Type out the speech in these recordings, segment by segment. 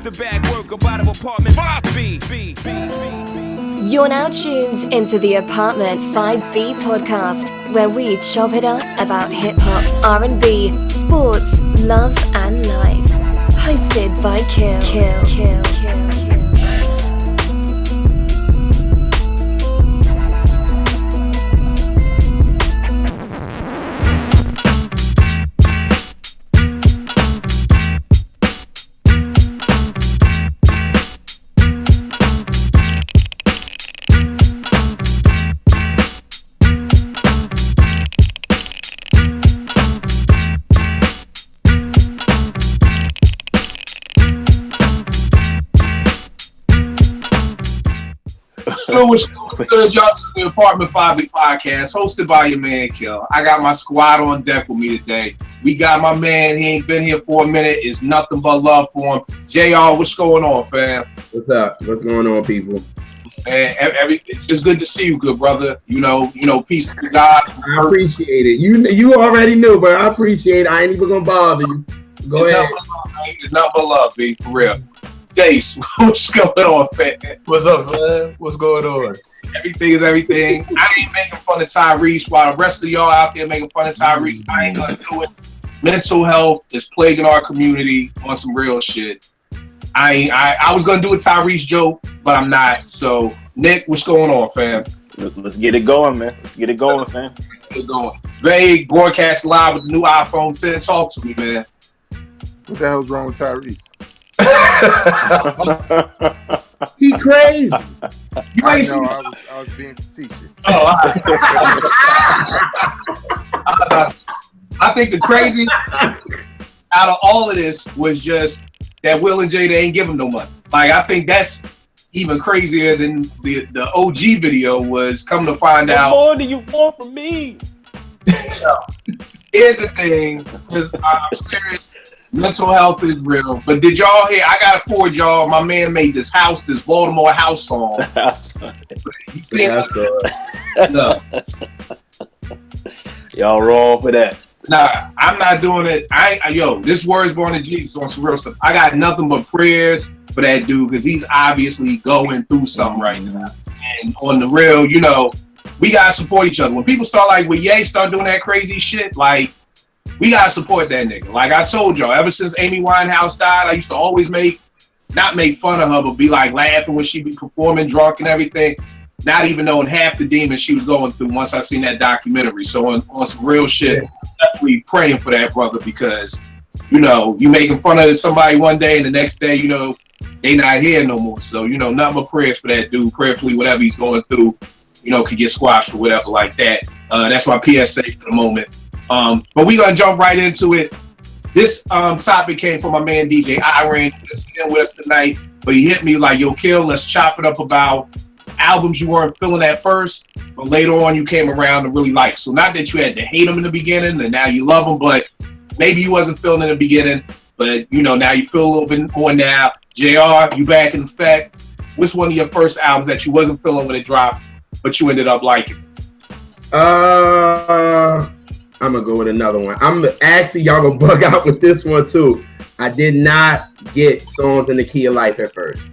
the bag work about an apartment 5B. You're now tuned into the Apartment 5B podcast, where we chop it up about hip-hop, R&B, sports, love and life. Hosted by Kill. What's good, y'all? The Apartment 5B podcast, hosted by your man Kill. I got my squad on deck with me today. We got my man. He ain't been here for a minute. It's nothing but love for him. JR, what's going on, fam? What's up? What's going on, people? Man, it's just good to see you, good brother. You know, peace to God. I appreciate it. You already knew, but I appreciate it. I ain't even gonna bother you. Go ahead. It's not but love, B, for real. Jace, what's going on, fam? What's up, man? What's going on? Everything is everything. I ain't making fun of Tyrese while the rest of y'all out there making fun of Tyrese. I ain't gonna do it. Mental health is plaguing our community on some real shit. I was gonna do a Tyrese joke, but I'm not. So, Nick, what's going on, fam? Let's get it going, man. Let's get it going, fam. Get it going. Vague broadcast live with the new iPhone 10. Talk to me, man. What the hell's wrong with Tyrese? He crazy. You ain't know, I was being facetious. Oh, I think the crazy out of all of this was just that Will and Jada ain't give him no money. Like, I think that's even crazier than the OG video was. Come to find out. What more do you want from me? Here's the thing, because I'm serious. Mental health is real. But did y'all hear? I gotta forward y'all. My man made this Baltimore house song. No. Y'all wrong for that. Nah, I'm not doing it. This Words Born of Jesus on some real stuff. I got nothing but prayers for that dude because he's obviously going through something right now. And on the real, we gotta support each other. When people start when Ye start doing that crazy shit, we gotta support that nigga. Like I told y'all, ever since Amy Winehouse died, I used to always not make fun of her, but be laughing when she be performing drunk and everything, not even knowing half the demons she was going through once I seen that documentary. So on some real shit, definitely praying for that brother because, you making fun of somebody one day and the next day, they not here no more. So, nothing but prayers for that dude. Prayerfully, whatever he's going through, could get squashed or whatever like that. That's my PSA for the moment. But we're gonna jump right into it. This topic came from my man DJ Iran, who's in with us tonight. But he hit me yo, Kill, let's chop it up about albums you weren't feeling at first, but later on you came around to really like. So not that you had to hate them in the beginning and now you love them, but maybe you wasn't feeling in the beginning, but now you feel a little bit more now. JR, you back in effect. What's one of your first albums that you wasn't feeling when it dropped, but you ended up liking? I'm gonna go with another one. Y'all gonna bug out with this one too. I did not get Songs in the Key of Life at first.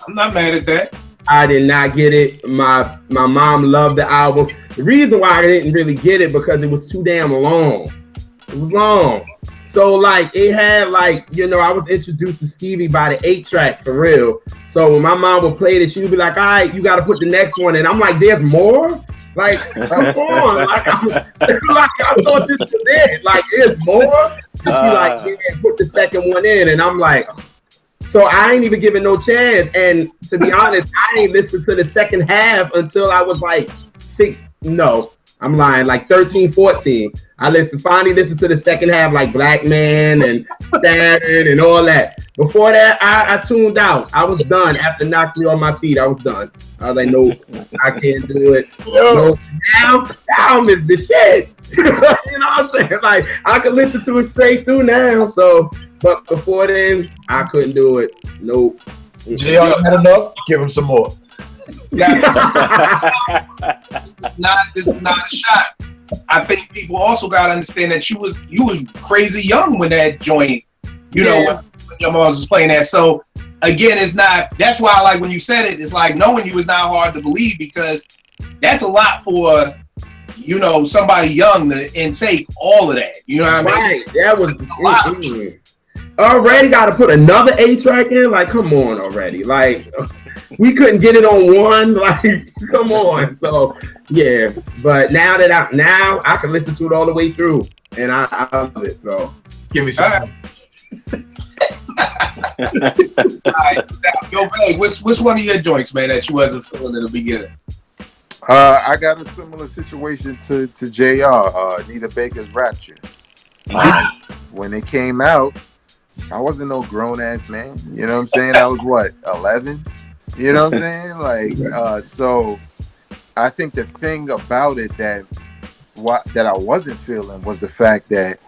I'm not mad at that. I did not get it. My mom loved the album. The reason why I didn't really get it because it was too damn long. It was long. So it had I was introduced to Stevie by the 8 tracks for real. So when my mom would play this, she would be like, all right, you gotta put the next one in. I'm like, there's more? Come on. I thought this was it. There's more? And she put the second one in. And I'm like, so I ain't even giving no chance. And to be honest, I ain't listened to the second half until I was 13, 14. I finally listened to the second half, Black Man and Saturn and all that. Before that, I tuned out. I was done. After Knocks Me on My Feet, I was done. I was like, no, I can't do it. No, now is the shit. You know what I'm saying? I could listen to it straight through now. So, but before then, I couldn't do it. Nope. JR had enough? Give him some more. This is not a shot. I think people also gotta understand that you was crazy young when that joint, when your mom was playing that. So again, it's not. That's why I like when you said it. It's like knowing you is not hard to believe because that's a lot for somebody young to intake all of that. You know what I mean? Right. That was a lot. Already got to put another 8-track in. Like, come on, already. Like, we couldn't get it on one. Like, come on. So yeah. But now I can listen to it all the way through, and I love it. So Give me some. All right, yo, Big, which one of your joints, man, that you wasn't feeling in the beginning? I got a similar situation to JR, Nita Baker's Ratchet. When it came out, I wasn't no grown ass man. You know what I'm saying? I was 11? You know what I'm saying? Like, so I think the thing about it that I wasn't feeling was the fact that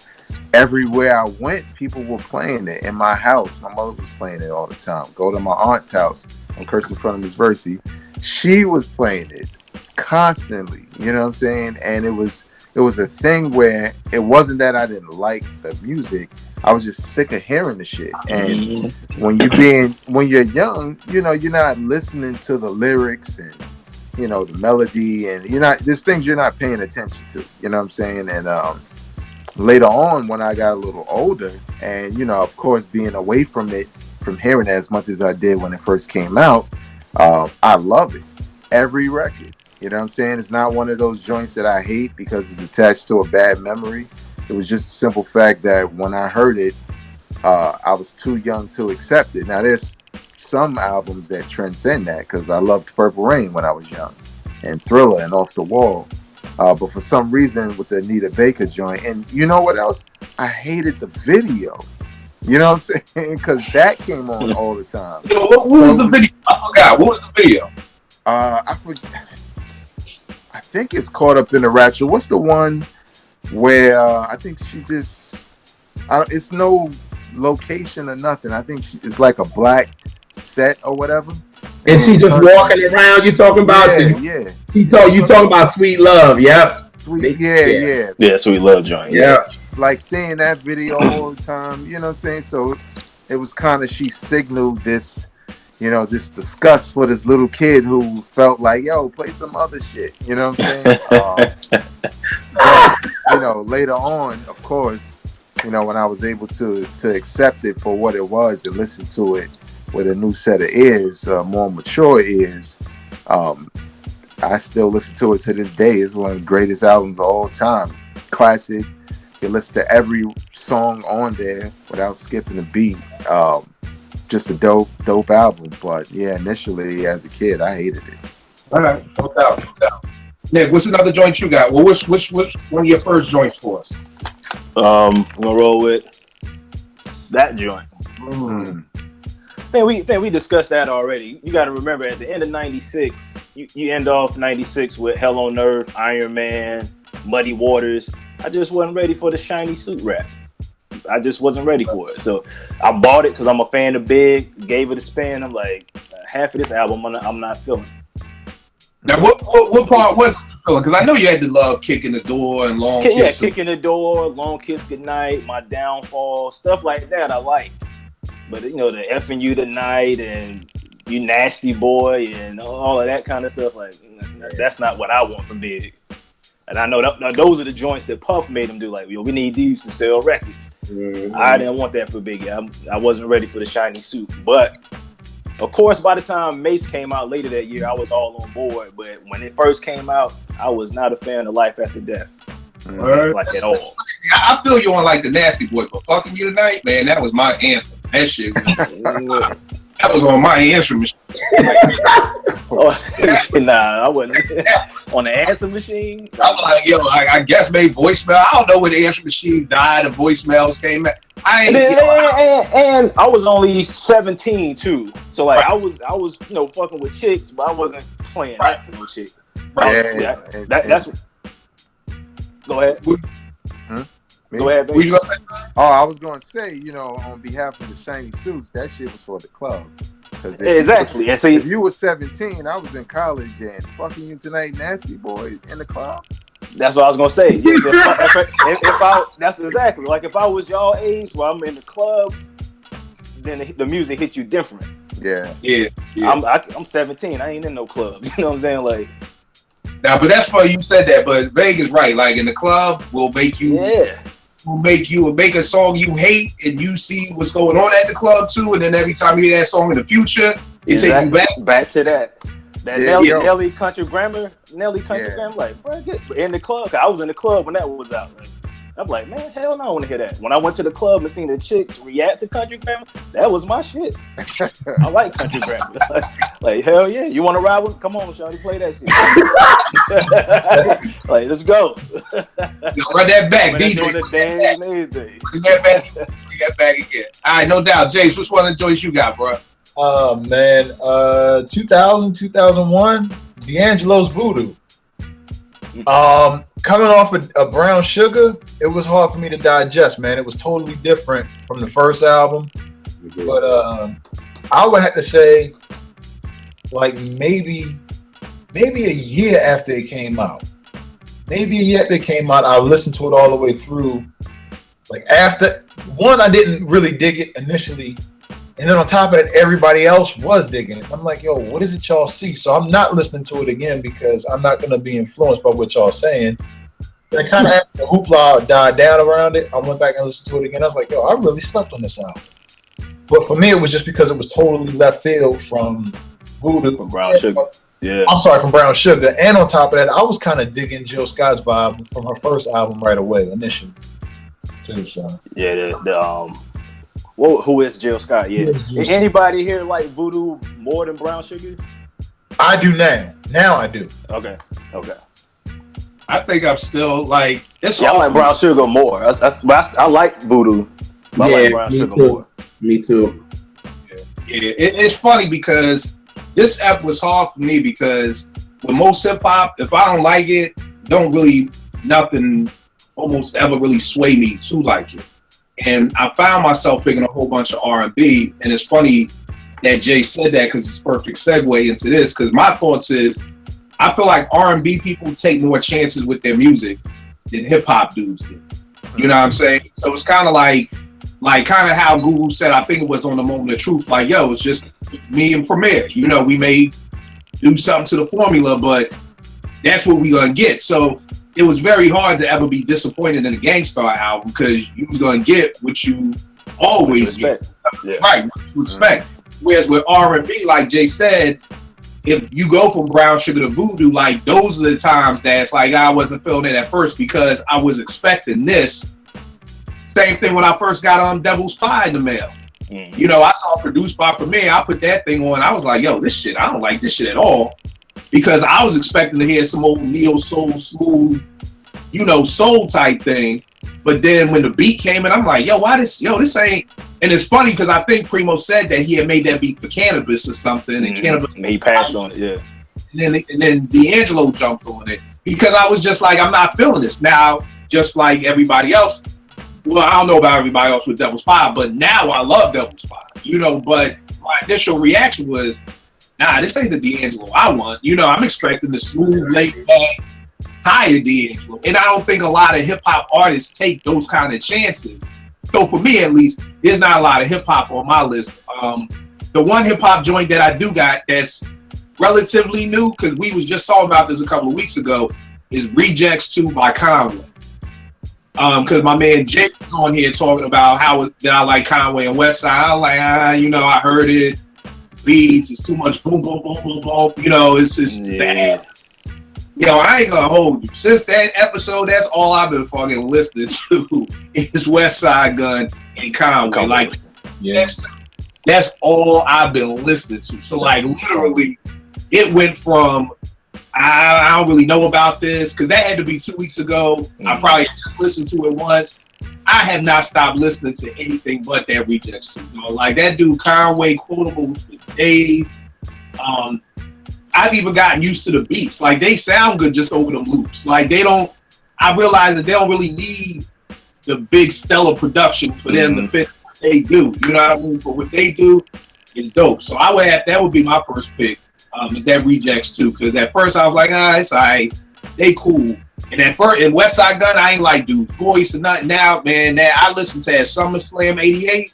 everywhere I went, people were playing it. In my house, my mother was playing it all the time. Go to my aunt's house on Curse in front of Miss Versi. She was playing it constantly. You know what I'm saying? And it was a thing where it wasn't that I didn't like the music. I was just sick of hearing the shit. And when you're young, you're not listening to the lyrics and the melody, and there's things you're not paying attention to. You know what I'm saying? And later on, when I got a little older, and of course, being away from it, from hearing it as much as I did when it first came out, I love it. Every record. You know what I'm saying? It's not one of those joints that I hate because it's attached to a bad memory. It was just a simple fact that when I heard it, I was too young to accept it. Now, there's some albums that transcend that because I loved Purple Rain when I was young, and Thriller and Off the Wall. But for some reason with the Anita Baker joint, and you know what else? I hated the video. You know what I'm saying? Because that came on all the time. What was the video? I forgot. What was the video? I forget. I think it's Caught Up in the Ratchet. What's the one where I think she just... it's no location or nothing. I think it's like a black set or whatever. And she just walking around. You talking about? Yeah. You talking about Sweet Love? Yep. Yeah. Sweet Love joint. Yeah. Like seeing that video all the time. You know what I'm saying? So it was kind of, she signaled this, this disgust for this little kid who felt like, yo, play some other shit. You know what I'm saying? But, later on, of course, when I was able to accept it for what it was and listen to it with a new set of ears, more mature ears, I still listen to it to this day. It's one of the greatest albums of all time. Classic. You listen to every song on there without skipping a beat. Just a dope album. But yeah, initially as a kid, I hated it. All right, no doubt. Nick, what's another joint you got? Well, which one of your first joints for us? I'm gonna roll with that joint. I think we discussed that already. You got to remember, at the end of '96, you end off '96 with Hell on Earth, Iron Man, Muddy Waters. I just wasn't ready for the shiny suit rap. I just wasn't ready for it. So I bought it because I'm a fan of Big, gave it a spin. I'm like, half of this album I'm not feeling. Now, what part was it feeling? Because I know you had to love Kicking the Door and Long Kiss. Yeah, Kicking the Door, Long Kiss Goodnight, My Downfall, stuff like that I like. But the effing you tonight and you nasty boy and all of that kind of stuff, like that's not what I want from Big. And I know those are the joints that Puff made him do. Like, we need these to sell records. Mm-hmm. I didn't want that for Biggie. I wasn't ready for the shiny suit. But of course, by the time Mace came out later that year, I was all on board. But when it first came out, I was not a fan of Life After Death. Like at all. I feel you on like the Nasty Boy, but Fucking You Tonight, man, that was my anthem. That shit that was on my answer machine. Nah, I wasn't on the answer machine. I'm like, yo, I guess maybe voicemail. I don't know when the answer machines died and voicemails came out. And I was only 17 too, so like I was fucking with chicks, but I wasn't playing that for no chick. That's. Go ahead. Go ahead, baby. I was going to say, on behalf of the shiny suits, that shit was for the club. Exactly. If you were 17, I was in college and Fucking You Tonight, Nasty Boy in the club. That's what I was going to say. Yes, if I that's exactly. Like if I was y'all age where I'm in the club, then the music hit you different. Yeah. I'm 17. I ain't in no club. You know what I'm saying? Like, now, but that's funny you said that. But Vegas, right? Like in the club, will make you. Yeah. Will make a song you hate, and you see what's going on at the club too. And then every time you hear that song in the future, it take you back to that. That Nelly Country Grammar, Grammar, like, bro, in the club. 'Cause I was in the club when that was out. Like, I'm like, man, hell no, I want to hear that. When I went to the club and seen the chicks react to Country Grammar, that was my shit. I like Country Grammar. Like, hell yeah, you want to ride with? Come on, shawty, play that shit. Like, let's go. Run that back, DJ. Doing the dance and everything. Bring that back again. All right, no doubt, Jace. Which one of the joints you got, bro? Oh man, 2000, 2001, D'Angelo's Voodoo. Coming off of Brown Sugar, it was hard for me to digest, man. It was totally different from the first album. But I would have to say, like maybe a year after it came out. I listened to it all the way through. Like after one, I didn't really dig it initially. And then on top of it, everybody else was digging it. I'm like, yo, what is it y'all see? So I'm not listening to it again because I'm not going to be influenced by what y'all saying. And kind of after the hoopla died down around it, I went back and listened to it again. I was like, yo, I really slept on this album. But for me, it was just because it was totally left field from Voodoo. From Brown Sugar. Yeah. I'm sorry, from Brown Sugar. And on top of that, I was kind of digging Jill Scott's vibe from her first album right away, initially. Too, so. Yeah, who is Jill Scott? Yeah. Is anybody here like Voodoo more than Brown Sugar? I do now. Now I do. Okay. I think I'm still like it's. Yeah, I like Brown Sugar more. I like Voodoo. But I like Brown Sugar more. Me too. Yeah, it's funny because this app was hard for me because with most hip hop, if I don't like it, nothing almost ever really sway me to like it. And I found myself picking a whole bunch of R&B, and it's funny that Jay said that because it's a perfect segue into this. Because my thoughts is, I feel like R&B people take more chances with their music than hip hop dudes do. You know what I'm saying? So it's kind of like kind of how Google said. I think it was on the Moment of Truth. Like, yo, it's just me and Premier. You know, we may do something to the formula, but that's what we gonna get. So it was very hard to ever be disappointed in a Gangstar album because you was gonna get what you always get, right? What you expect. Whereas with R&B, like Jay said, if you go from Brown Sugar to Voodoo, like those are the times that's like I wasn't feeling it at first because I was expecting this. Same thing when I first got Devil's Pie in the mail. You know, I saw produced by Premier. I put that thing on. I was like, yo, this shit, I don't like this shit at all. Because I was expecting to hear some old neo soul smooth, you know, soul type thing. But then when the beat came in, I'm like, this ain't. And it's funny because I think Primo said that he had made that beat for Cannabis or something. And Cannabis. And he passed on it, yeah. And then D'Angelo jumped on it. Because I was just like, I'm not feeling this. Now, just like everybody else, well, I don't know about everybody else with Devil's Pie, but now I love Devil's Pie. You know, but my initial reaction was, nah, this ain't the D'Angelo I want. You know, I'm expecting the smooth, laid back, higher D'Angelo. And I don't think a lot of hip hop artists take those kind of chances. So for me, at least, there's not a lot of hip hop on my list. The one hip hop joint that I do got that's relatively new, because we was just talking about this a couple of weeks ago, is Rejects 2 by Conway. Because my man Jake was on here talking about that I like Conway and Westside. I was like, you know, I heard it. Beats, it's too much boom, boom, boom, boom, boom. You know, it's just bad. Yo, I ain't gonna hold you. Since that episode, that's all I've been fucking listening to is Westside Gun and Conway. Like, that's all I've been listening to. So, like, literally, it went from I don't really know about this because that had to be 2 weeks ago. I probably just listened to it once. I have not stopped listening to anything but that Rejects 2. You know, like that dude Conway quotable for days. I've even gotten used to the beats. Like they sound good just over them loops. Like I realize that they don't really need the big stellar production for them to fit what they do. You know what I mean? But what they do is dope. So that would be my first pick. Is that Rejects 2? Because at first I was like, it's alright. They cool. And at first, in Westside Gun, I ain't like dude's voice or nothing. Now, man, I listened to that SummerSlam '88.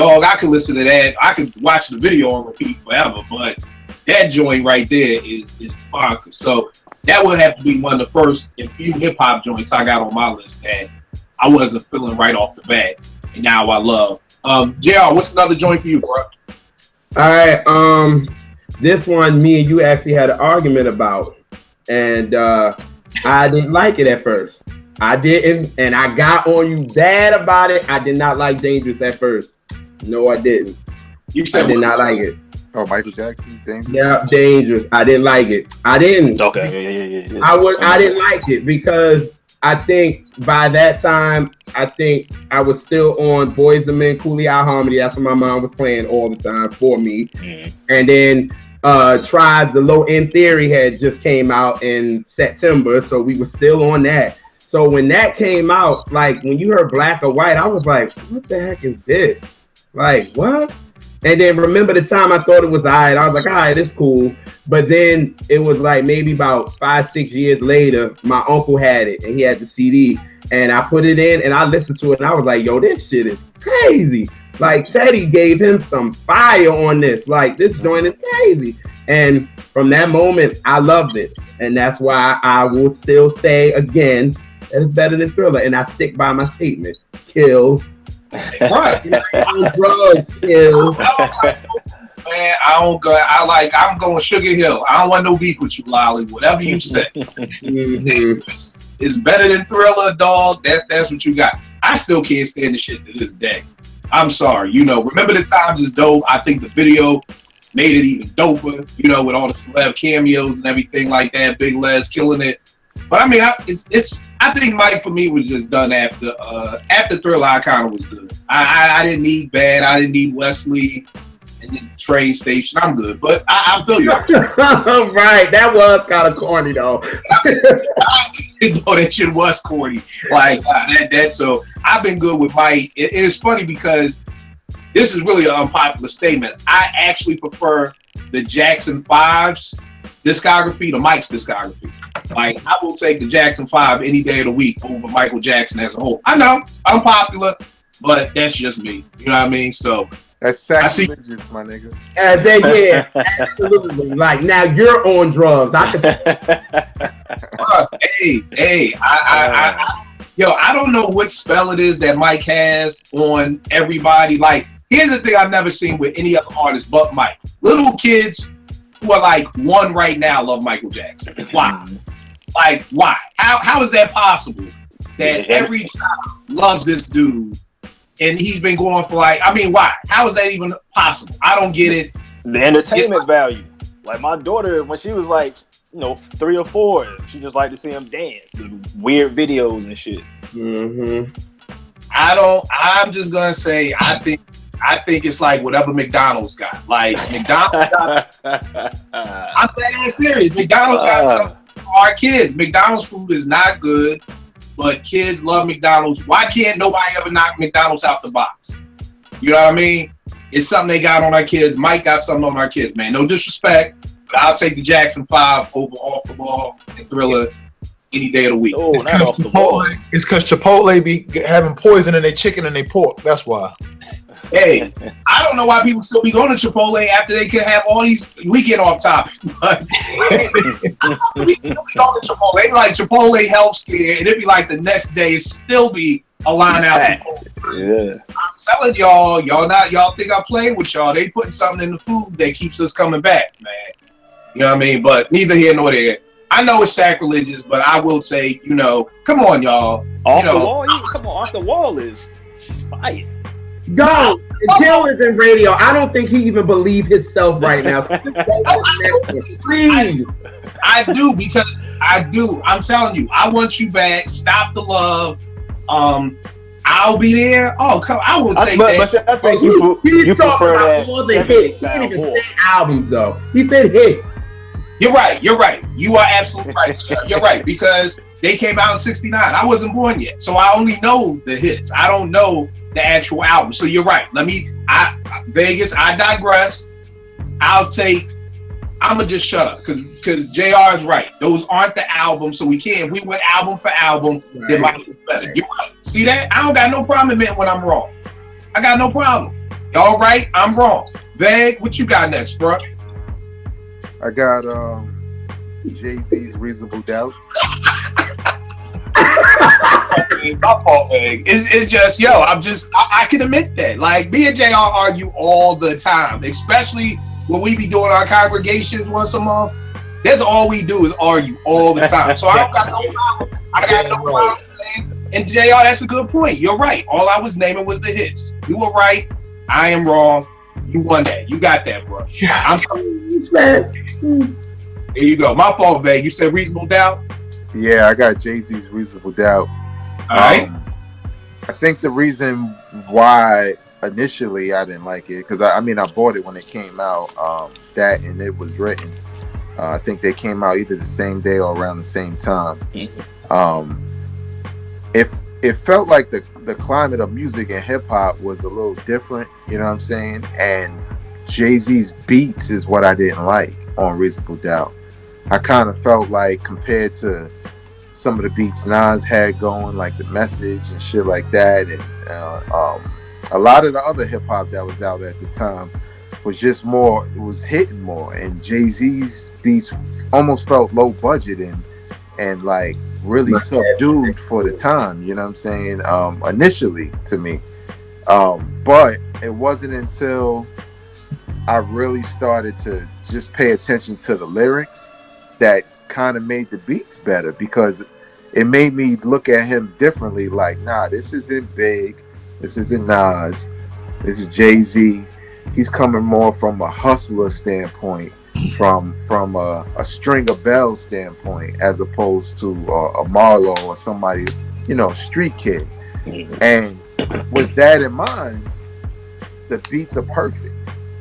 dog, I could listen to that. I could watch the video on repeat forever, but that joint right there is bonkers. So that would have to be one of the first and few hip hop joints I got on my list that I wasn't feeling right off the bat, and now I love. JR, what's another joint for you, bro? All right, this one me and you actually had an argument about, and I didn't like it at first. I didn't, and I got on you bad about it. I did not like Dangerous at first. No, I didn't. You said I did not like it. Oh, Michael Jackson, Dangerous. Yeah, Dangerous. I didn't like it. I didn't. Okay, yeah. I didn't like it because I think by that time, I think I was still on Boyz II Men, Cooley Eye Harmony. That's what my mom was playing all the time for me. Mm. And then Tribe, the Low End Theory had just came out in September, so we were still on that. So when that came out, like when you heard Black or White, I was like, what the heck is this? Like, what? And then remember the time I thought it was all right. I was like, all right, it's cool. But then it was like maybe about 5-6 years later, my uncle had it and he had the CD. And I put it in and I listened to it and I was like, yo, this shit is crazy. Like Teddy gave him some fire on this. Like this joint is crazy. And from that moment, I loved it. And that's why I will still say again, that it's better than Thriller. And I stick by my statement. Kill. Right. Drugs, kill. Man, I'm going Sugar Hill. I don't want no beef with you, Lolly. Whatever you say. It's better than Thriller, dog. That's what you got. I still can't stand the shit to this day. I'm sorry. Remember the Times is dope. I think the video made it even doper, with all the celeb cameos and everything like that. Big Les killing it. But I mean, I think Mike for me was just done after Thriller. I kind of was good. I didn't need Bad. I didn't need Wesley and the train station. I'm good, but I feel you. Right, that was kind of corny though. I didn't know that shit was corny. Like that. So I've been good with Mike. It is funny because this is really an unpopular statement. I actually prefer the Jackson 5's discography to Mike's discography. Like, I will take the Jackson 5 any day of the week over Michael Jackson as a whole. I know, I'm popular, but that's just me. You know what I mean? So that's sacrilegious, my nigga. Yeah, absolutely. Like, now you're on drugs. I don't know what spell it is that Mike has on everybody. Like, here's the thing I've never seen with any other artist but Mike. Little kids who are like one right now love Michael Jackson. Why? Like, why? How is that possible? That every child loves this dude and he's been going for why? How is that even possible? I don't get it. The entertainment value. Like my daughter, when she was like, 3 or 4, she just liked to see him dance, the weird videos and shit. Mm-hmm. I'm just gonna say, I think it's like whatever McDonald's got. Like McDonald's got. I'm saying serious. McDonald's got something for our kids. McDonald's food is not good, but kids love McDonald's. Why can't nobody ever knock McDonald's out the box? You know what I mean? It's something they got on our kids. Mike got something on our kids, man. No disrespect, but I'll take the Jackson 5 over Off the Ball and Thriller any day of the week. Oh, not Off the Ball. It's because Chipotle be having poison in their chicken and their pork. That's why. Hey, I don't know why people still be going to Chipotle after they could have all these. We get off topic, but we go to Chipotle. They like Chipotle health scare, and it'd be like the next day still be a line out Chipotle. Yeah, I'm telling y'all think I play with y'all? They putting something in the food that keeps us coming back, man. You know what I mean? But neither here nor there. I know it's sacrilegious, but I will say, come on, y'all. Off the wall, come on, Off the Wall is fire. Go. Jill is in radio. I don't think he even believes himself right now. Please. I do because I do. I'm telling you, I want you back. Stop the love. I'll be there. Oh, come! I will take that. I think you prefer that. All the hits. He didn't even say albums though. He said hits. You're right. You are absolutely right. You're right because they came out in '69. I wasn't born yet, so I only know the hits. I don't know the actual album. So you're right. Vegas. I digress. I'm gonna just shut up because JR is right. Those aren't the albums, so we can't. If we went album for album, right, then might be better. You're right. See that? I don't got no problem admitting when I'm wrong. I got no problem. Y'all right? I'm wrong. Veg, what you got next, bro? I got Jay-Z's Reasonable Doubt. My fault, Veg. It's just, yo, I can admit that. Like, me and JR argue all the time, especially when we be doing our congregations once a month. That's all we do is argue all the time. So I don't got no problem. I got no problem saying. And JR, that's a good point. You're right. All I was naming was the hits. You were right. I am wrong. You won that. You got that, bro. Yeah. I'm sorry. There you go. My fault, Veg. You said Reasonable Doubt? Yeah, I got Jay-Z's Reasonable Doubt. All right. I think the reason why initially I didn't like it, because I bought it when it came out, that and It Was Written. I think they came out either the same day or around the same time. It felt like the climate of music and hip hop was a little different, you know what I'm saying? And Jay-Z's beats is what I didn't like on Reasonable Doubt. I kind of felt like, compared to some of the beats Nas had going, like The Message and shit like that, and a lot of the other hip hop that was out at the time was just more, it was hitting more. And Jay-Z's beats almost felt low budget and like really subdued for the time, you know what I'm saying? Initially to me. But it wasn't until I really started to just pay attention to the lyrics that kind of made the beats better, because it made me look at him differently. Like, nah, this isn't Big, this isn't Nas, this is Jay-Z. He's coming more from a hustler standpoint, from a Stringer Bell standpoint, as opposed to a Marlo or somebody, you know, street kid. And with that in mind, the beats are perfect.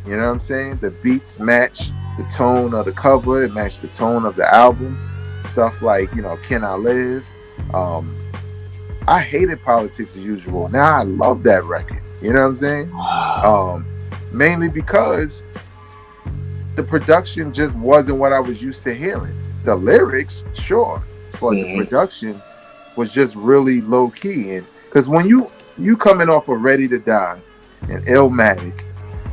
You know what I'm saying? The beats match the tone of the cover, it matched the tone of the album. Stuff like, you know, Can I Live? I hated Politics as Usual. Now I love that record. You know what I'm saying? Wow. Mainly because the production just wasn't what I was used to hearing. The lyrics, sure, but the production was just really low key. And because when you coming off of Ready to Die and Illmatic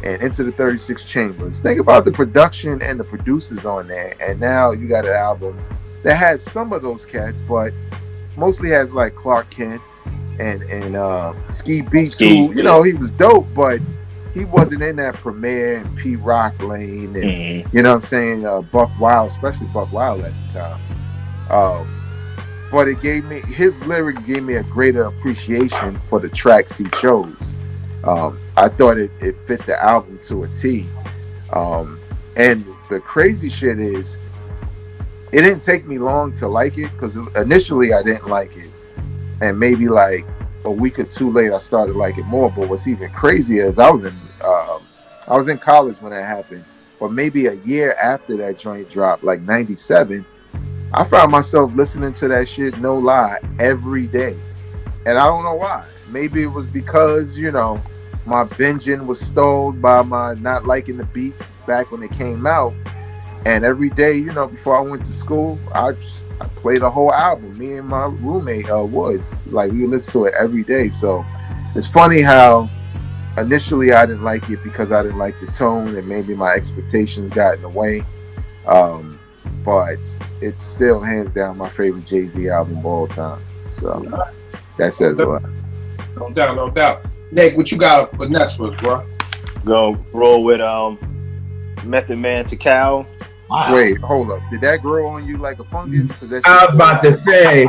and Into the 36 Chambers, think about the production and the producers on there, and now you got an album that has some of those cats, but mostly has like Clark Kent and Ski Beats, who, you know, he was dope, but he wasn't in that Premier and P Rock lane, and you know what I'm saying, Buck Wild, especially Buck Wild at the time. But it gave me, his lyrics gave me a greater appreciation for the tracks he chose. I thought it fit the album to a T. And the crazy shit is, it didn't take me long to like it, because initially I didn't like it, and maybe like a week or two later I started to like it more. But what's even crazier is I was in college when that happened, but maybe a year after that joint dropped, like 97, I found myself listening to that shit, no lie, every day. And I don't know why. Maybe it was because, you know, my binging was stalled by my not liking the beats back when it came out. And every day, you know, before I went to school, I played a whole album. Me and my roommate was like, we would listen to it every day. So it's funny how initially I didn't like it because I didn't like the tone, and maybe my expectations got in the way. But it's still hands down my favorite Jay-Z album of all time. So that says a lot. No doubt, no doubt. Nick, what you got for next one, bro? Go roll with Method Man Tical. Wow. Wait, hold up. Did that grow on you like a fungus? I was about to say.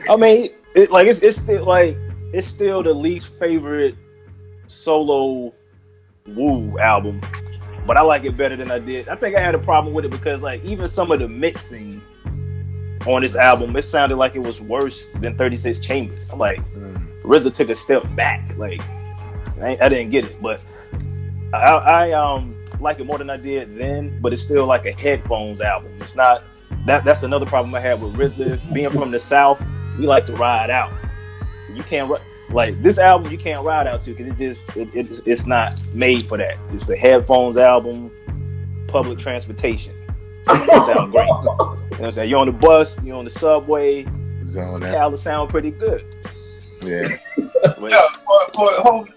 I mean, it's still the least favorite solo Woo album, but I like it better than I did. I think I had a problem with it because, like, even some of the mixing on this album, it sounded like it was worse than 36 Chambers. I'm like, RZA took a step back. Like, I didn't get it, but I like it more than I did then. But it's still like a headphones album. It's not that's another problem I had with RZA. Being from the South, we like to ride out. You can't like this album. You can't ride out to because it's not made for that. It's a headphones album, public transportation. It sound great. You know what I'm saying? You're on the bus, you're on the subway. Tical sound pretty good. Yeah.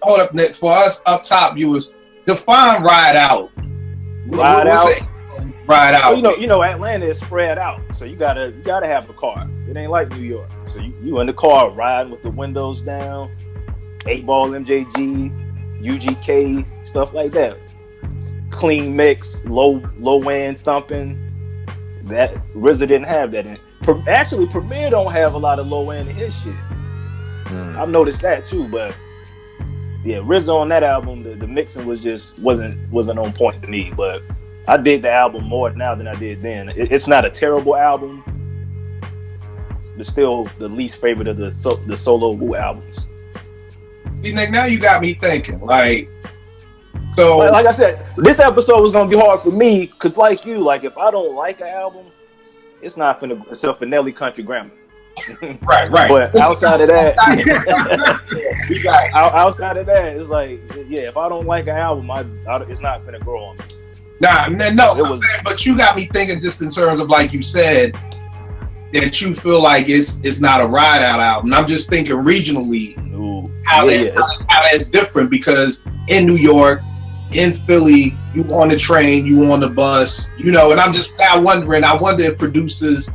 Hold up, Nick. For us up top, viewers, define ride out. Ride out. Ride out. Well, you know, Atlanta is spread out, so you gotta have a car. It ain't like New York. So you in the car riding with the windows down, 8-ball MJG, UGK, stuff like that. Clean mix, low end thumping. That RZA didn't have that in. Actually, Premier don't have a lot of low end in his shit. I've noticed that too, but yeah, RZA on that album, the mixing wasn't on point to me. But I did the album more now than I did then. It's not a terrible album, but still the least favorite of the solo Wu albums. See, Nick, now you got me thinking. So, like I said, this episode was gonna be hard for me because, like you, like if I don't like an album, it's not finna except for Nelly Country Grammar. Right. But outside of that, outside of that, it's like, yeah, if I don't like an album, it's not gonna grow on me. No, but you got me thinking just in terms of, like you said, that you feel like it's not a ride out album. I'm just thinking regionally how that's different, because in New York, in Philly, you on the train, you on the bus, and I'm just now wondering, I wonder if producers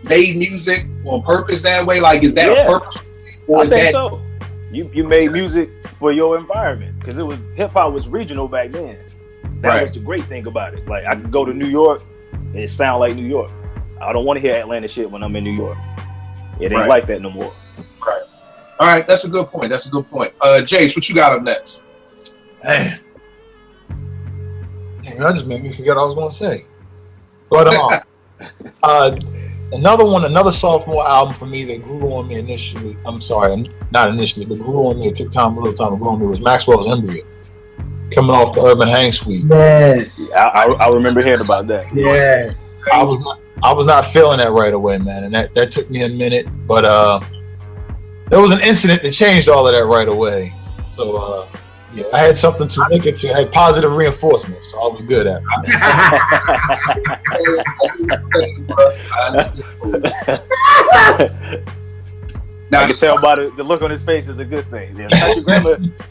made music on purpose that way. Like, is that a purpose? Or I think so. You made music for your environment, because hip hop was regional back then. That was the great thing about it. Like, I could go to New York and it sound like New York. I don't want to hear Atlanta shit when I'm in New York. It ain't like that no more. Right. All right, that's a good point. Jace, what you got up next? Man, that just made me forget what I was going to say. But another sophomore album for me that grew on me initially. I'm sorry, not initially, but grew on me. It took a little time to grow on me. Was Maxwell's Embryo, coming off the Urban Hang Suite. Yes, I remember hearing about that. Yes, I was not feeling that right away, man, and that took me a minute. But there was an incident that changed all of that right away. So yeah, I had something to link it to. I had positive reinforcement, so I was good at it. Now I can tell by the look on his face is a good thing. Yeah,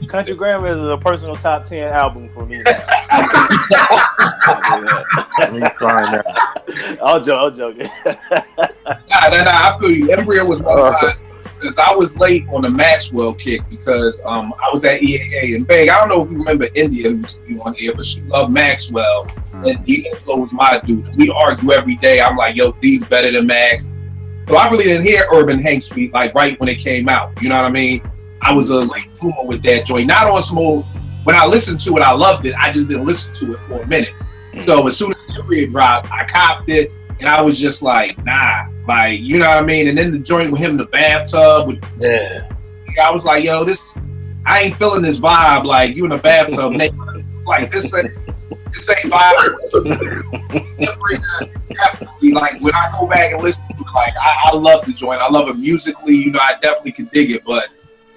Country Grammar is a personal top 10 album for me. Let me find out. I'll joke. I feel you. Embryo was one of mine. Because I was late on the Maxwell kick because I was at EAA and Big. I don't know if you remember India who used to be on here, but she loved Maxwell, and D'Angelo was my dude. We argue every day. I'm like, yo, D's better than Max. So I really didn't hear Urban Hang Suite like right when it came out. You know what I mean? I was a late bloomer with that joint. Not on smooth. When I listened to it, I loved it. I just didn't listen to it for a minute. So as soon as the period dropped, I copped it. And I was just like, nah, like, you know what I mean? And then the joint with him in the bathtub. I was like, yo, I ain't feeling this vibe. Like, you in the bathtub. Like, this ain't vibe. Definitely, like, when I go back and listen to it, like, I love the joint. I love it musically. I definitely can dig it. But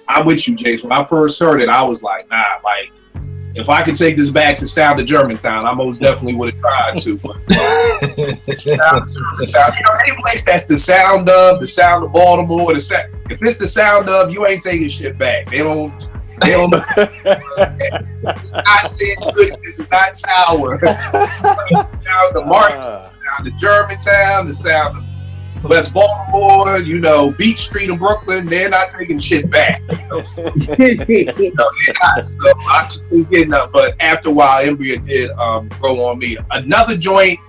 I'm with you, Jace. When I first heard it, I was like, nah, like, if I could take this back to Sound of Germantown, I most definitely would have tried to. But any place that's the sound of Baltimore, if it's the sound of, you ain't taking shit back. They don't not saying good, this is not Tower. The sound of Martin, the sound of Germantown, the sound of West Baltimore, Beach Street in Brooklyn, they're not taking shit back. They're not. So I just was getting up. But after a while, Embryo did grow on me. Another joint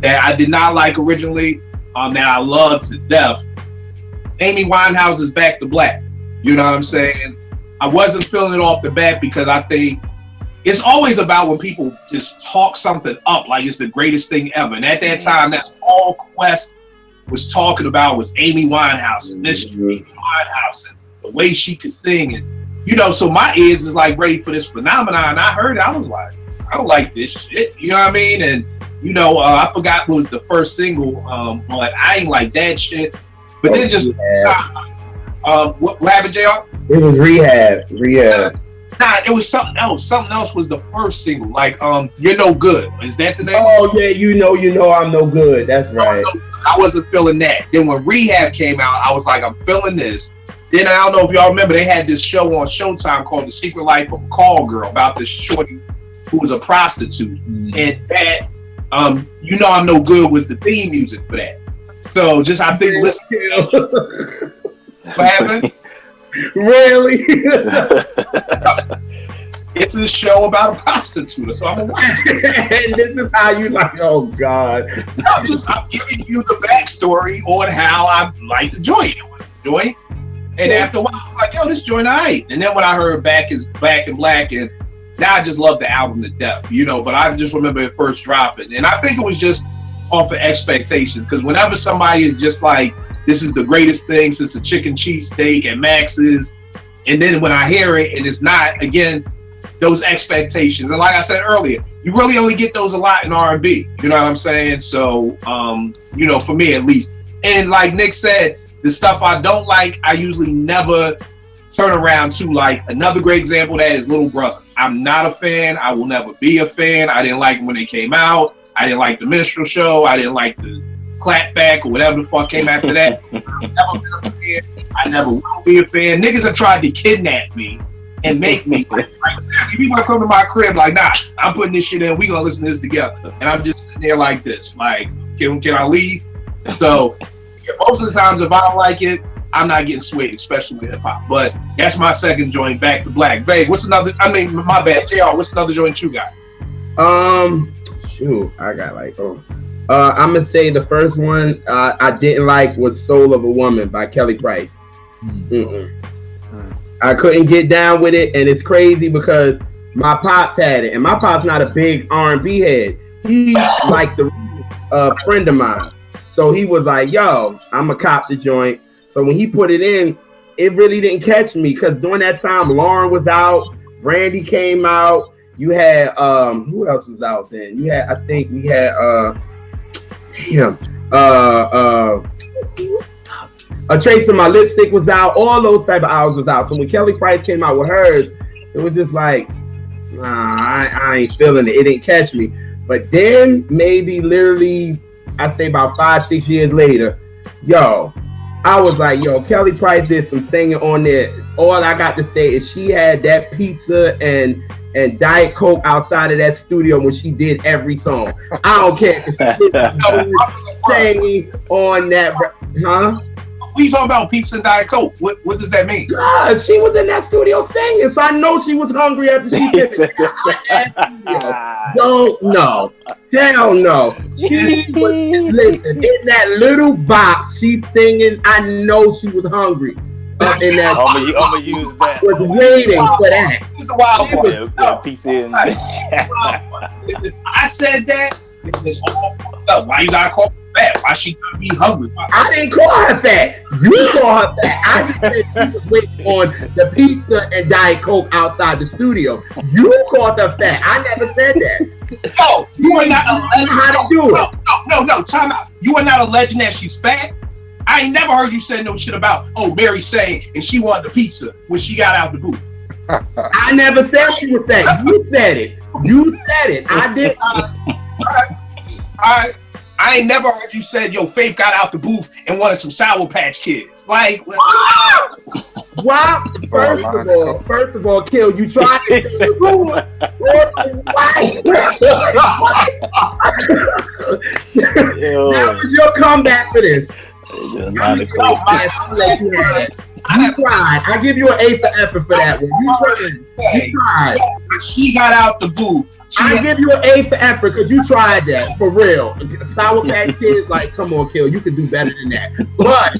that I did not like originally, that I love to death, Amy Winehouse's Back to Black. You know what I'm saying? I wasn't feeling it off the bat because I think it's always about when people just talk something up like it's the greatest thing ever. And at that time, that's all Quest was talking about was Amy Winehouse and this Amy Winehouse and the way she could sing, and so my ears is like ready for this phenomenon. I heard it, I was like, I don't like this shit, you know what I mean? And I forgot what was the first single, but I ain't like that shit. But then just what happened, JR? It was Rehab. Nah, it was something else. Something else was the first single. Like, You're No Good. Is that the name? Oh, yeah, you know I'm no good. That's right. I wasn't feeling that. Then when Rehab came out, I was like, I'm feeling this. Then I don't know if y'all remember, they had this show on Showtime called The Secret Life of a Call Girl about this shorty who was a prostitute. And that, You Know I'm No Good was the theme music for that. So just, I think, listen. What happened? Really? It's a show about a prostitute, so I'm gonna watch it. And this is how you like, oh God. I'm giving you the backstory on how I like the joint. It was a joint. And after a while, I was like, yo, this joint alright. And then when I heard Back is Black and Black, and now I just love the album to death, but I just remember it first dropping. And I think it was just off of expectations, because whenever somebody is just like, this is the greatest thing since a chicken cheesesteak at Max's, and then when I hear it and it's not, again, those expectations. And like I said earlier, you really only get those a lot in R&B. You know what I'm saying? So, for me at least. And like Nick said, the stuff I don't like, I usually never turn around to. Like, another great example of that is Little Brother. I'm not a fan. I will never be a fan. I didn't like them when they came out. I didn't like the minstrel show. I didn't like the clapback or whatever the fuck came after that. I've never been a fan. I never will be a fan. Niggas have tried to kidnap me and make me. Like, if you want to come to my crib, like, nah, I'm putting this shit in. We gonna listen to this together. And I'm just sitting there like this. Like, can I leave? So, most of the times, if I don't like it, I'm not getting swayed, especially with hip hop. But that's my second joint, Back to Black. Vague, what's another? I mean, my bad, JR. What's another joint you got? Shoot, I got I'm gonna say the first one I didn't like was "Soul of a Woman" by Kelly Price. I couldn't get down with it, and it's crazy because my pops had it, and my pop's not a big R&B head. He's like the friend of mine, so he was like, "Yo, I'm gonna cop the joint." So when he put it in, it really didn't catch me because during that time, Lauren was out, Brandy came out. You had who else was out then? You had, I think we had A Trace of My Lipstick was out. All those type of albums was out. So when Kelly Price came out with hers, it was just like, nah, I ain't feeling it. It didn't catch me. But then maybe literally, I'd say about 5-6 years later, I was like, Kelly Price did some singing on there. All I got to say is she had that pizza and Diet Coke outside of that studio when she did every song. I don't care. Singing on that, huh? What are you talking about, pizza and Diet Coke? What does that mean? She was in that studio singing, so I know she was hungry after she did it. Don't know. Hell no. Listen, in that little box, she's singing. I know she was hungry. I'm gonna use that. Was waiting for that. It's a wild one. Pizza in. I said that. It's all fucked up. Why you gotta call her fat? Why she gotta be hungry? I didn't call her fat. You call her fat. I just said she was waiting on the pizza and Diet Coke outside the studio. You called her fat. I never said that. No, you are not alleging how to do it. No, time out. You are not alleging that she's fat. I ain't never heard you say no shit about, Mary saying, and she wanted the pizza when she got out the booth. I never said she was fat. You said it. I did. I ain't never heard you said, Faith got out the booth and wanted some Sour Patch Kids. Like, wow. First of all, Kill, you tried to say the rule. That was your comeback for this. You tried. I give you an A for effort for that one. You tried. She got out the booth. I give you an A for effort because you tried that for real. Sour Patch Kids, like, come on, Kill, you can do better than that. But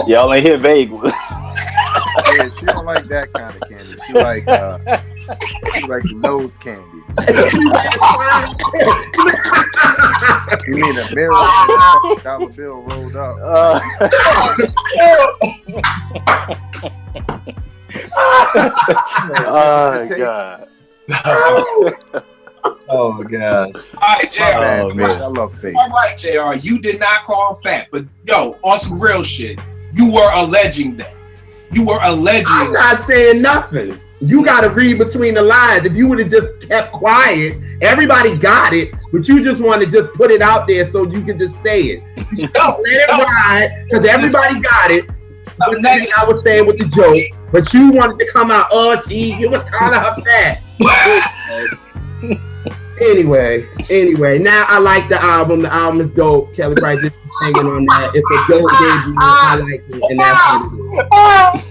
y'all ain't hear vague. Yeah, she don't like that kind of candy. She like nose candy. You mean a mirror dollar bill rolled up? Oh God. Oh God. All right, JR. Oh, man. I love Faith. All right, JR. You did not call her fat, but on some real shit, you were alleging that. I'm not saying nothing. You got to read between the lines. If you would have just kept quiet, everybody got it, but you just want to just put it out there so you can just say it. Let it ride because everybody got it. what I was saying with the joke, but you wanted to come out, you was calling her fat. Anyway, now I like the album. The album is dope. Kelly Price is singing on that. It's a dope debut. I like it, and that's what it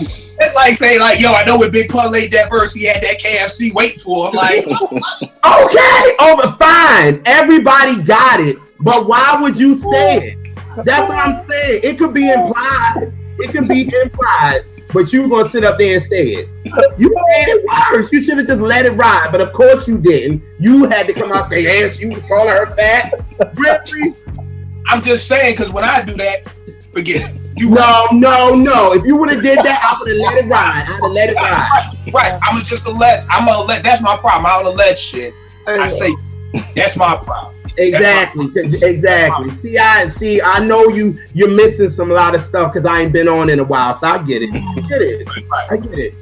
is. It's like saying, like, yo, I know when Big Pun laid that verse, he had that KFC waiting for him. Like, okay, but fine. Everybody got it, but why would you say it? That's what I'm saying. It could be implied. It can be implied, but you gonna sit up there and say it. You made it worse. You should have just let it ride, but of course you didn't. You had to come out and say, "Yeah, she was calling her fat." Really? I'm just saying, because when I do that, forget it. No. If you would have did that, I would have let it ride. I'd have let it ride. Right. I'm gonna let. That's my problem. I don't let shit. I say that's my problem. Exactly. See, I know you're missing a lot of stuff because I ain't been on in a while, so I get it. I get it.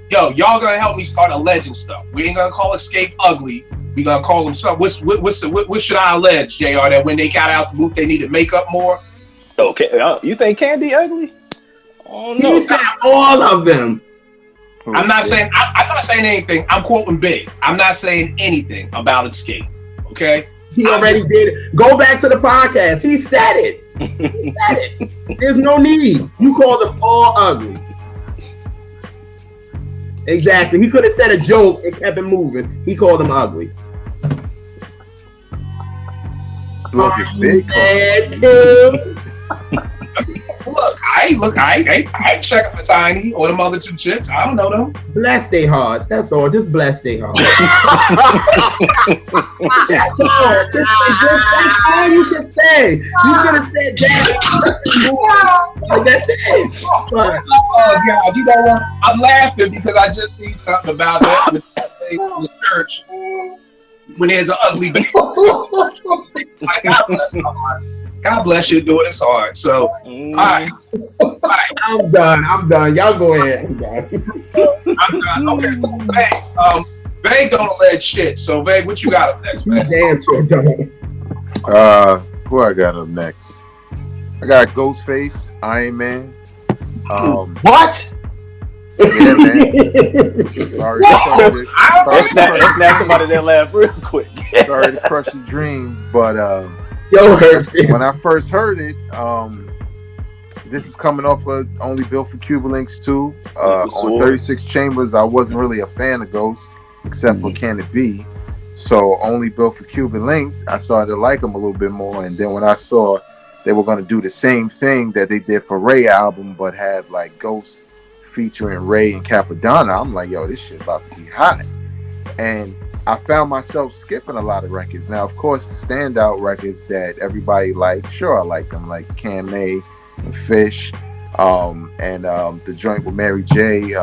Yo, y'all gonna help me start alleging stuff. We ain't gonna call Escape ugly. We gonna call them something. What should I allege, JR? That when they got out the booth, they needed makeup more. Okay, you think Candy ugly? Oh no, he said all of them. I'm not saying anything. I'm quoting Big. I'm not saying anything about Escape. Okay. He already did it. Go back to the podcast. He said it. There's no need. You call them all ugly. Exactly. He could have said a joke and kept it moving. He called them ugly. Look at Big. Look, I ain't checking for Tiny or them other two chicks. I don't know them. Bless their hearts. That's all. Just bless their hearts. That's all. That's all you can say. You could have said that. That's it. But, oh God, you know what? I'm laughing because I just see something about that with the church when there's an ugly baby. God bless you, doing this hard. So, all right. I'm done. Y'all go ahead. I'm done. Okay, cool. Vague don't allege shit. So, Vague, what you got up next, man? Damn sure don't. Who I got up next? I got Ghostface, Iron Man. What? Yeah, man. Sorry let's snap somebody that laugh real quick. Sorry to crush your dreams, but when I first heard it, this is coming off of Only Built for Cuban Links 2. On 36 Chambers, I wasn't really a fan of Ghost, except for Can It Be. So Only Built for Cuban Link, I started to like him a little bit more. And then when I saw they were going to do the same thing that they did for Ray album, but have like Ghost featuring Ray and Capadonna, I'm like, yo, this shit about to be hot. And I found myself skipping a lot of records. Now, of course, the standout records that everybody liked, sure, I like them, like Cam May and Fish, and the joint with Mary J.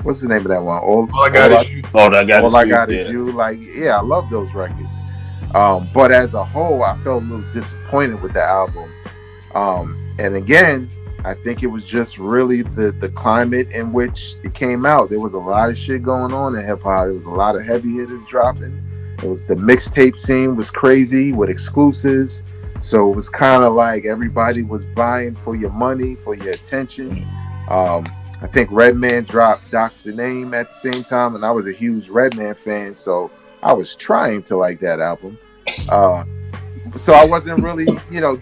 What's the name of that one? All I Got Is You. Like, yeah, I love those records. But as a whole, I felt a little disappointed with the album. And again, I think it was just really the climate in which it came out. There was a lot of shit going on in hip hop. There was a lot of heavy hitters dropping. It was the mixtape scene was crazy with exclusives. So it was kind of like everybody was vying for your money, for your attention. I think Redman dropped Doc's the Name at the same time, and I was a huge Redman fan, so I was trying to like that album. So I wasn't really,